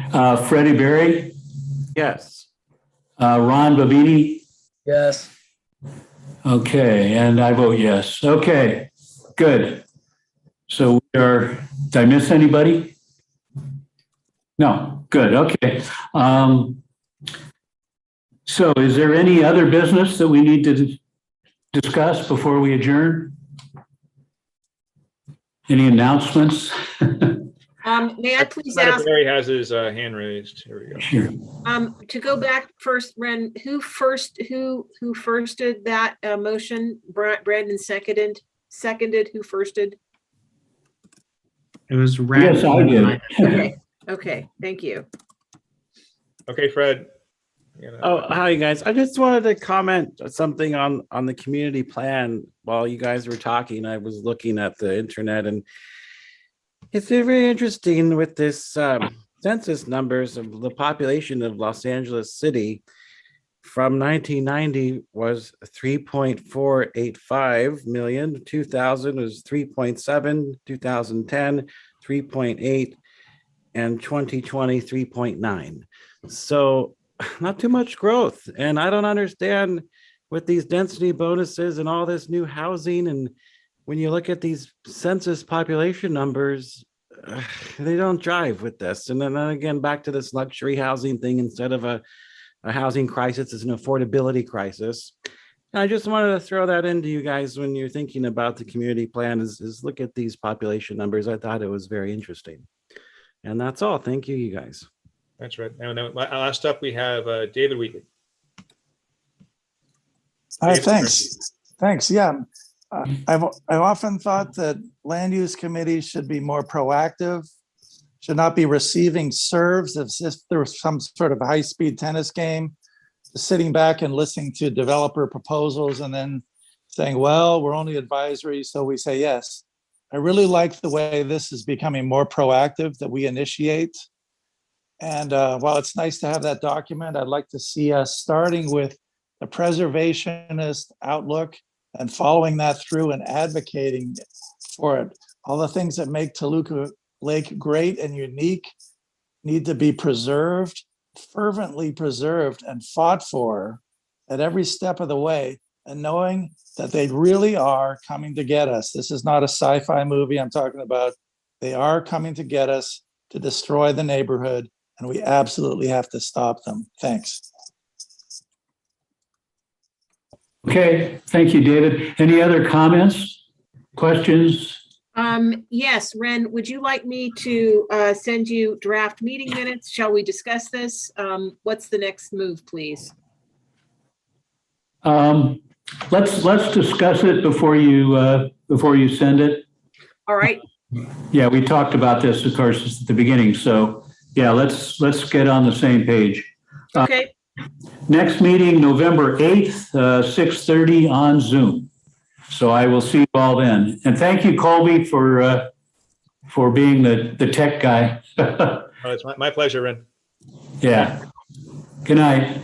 Freddie Berry? Yes. Ron Babini? Yes. Okay, and I vote yes. Okay, good. So did I miss anybody? No, good, okay. So is there any other business that we need to discuss before we adjourn? Any announcements? May I please Senator ask, Barry has his hand raised. Here we go. Sure. to go back first, Ren, who firsted that motion? Brandon seconded, who firsted? It was Ren. Yes, I did. Okay, okay, thank you. Okay, Fred. Oh, hi guys. I just wanted to comment something on the community plan while you guys were talking. I was looking at the internet, and it's very interesting with this census numbers of the population of Los Angeles City from 1990 was 3.485 million, 2000 was 3.7, 2010, 3.8, and 2020, 3.9. So not too much growth. And I don't understand with these density bonuses and all this new housing. And when you look at these census population numbers, they don't jive with this. And then again, back to this luxury housing thing, instead of a housing crisis, it's an affordability crisis. And I just wanted to throw that into you guys when you're thinking about the community plan is look at these population numbers. I thought it was very interesting. And that's all. Thank you, you guys. That's right. And then last up, we have David Wheatley. Hi, David, thanks. Yeah. I've often thought that land use committees should be more proactive, should not be receiving serves as if there was some sort of high-speed tennis game, sitting back and listening to developer proposals and then saying, well, we're only advisory, so we say yes. I really like the way this is becoming more proactive, that we initiate. And while it's nice to have that document, I'd like to see us starting with the preservationist outlook and following that through and advocating for it. All the things that make Toluca Lake great and unique need to be preserved, fervently preserved and fought for at every step of the way, and knowing that they really are coming to get us. This is not a sci-fi movie I'm talking about. They are coming to get us to destroy the neighborhood, and we absolutely have to stop them. Thanks. Okay, thank you, David. Any other comments, questions? Yes, Ren, would you like me to send you draft meeting minutes? Shall we discuss this? What's the next move, please? Let's discuss it before you send it. All right, Yeah, we talked about this, of course, at the beginning. So yeah, let's get on the same page. okay. Next meeting, November 8th, 6:30 on Zoom. So I will see you all then. And thank you, Colby, for being the tech guy. Oh, it's my pleasure, Ren. Yeah. Good night.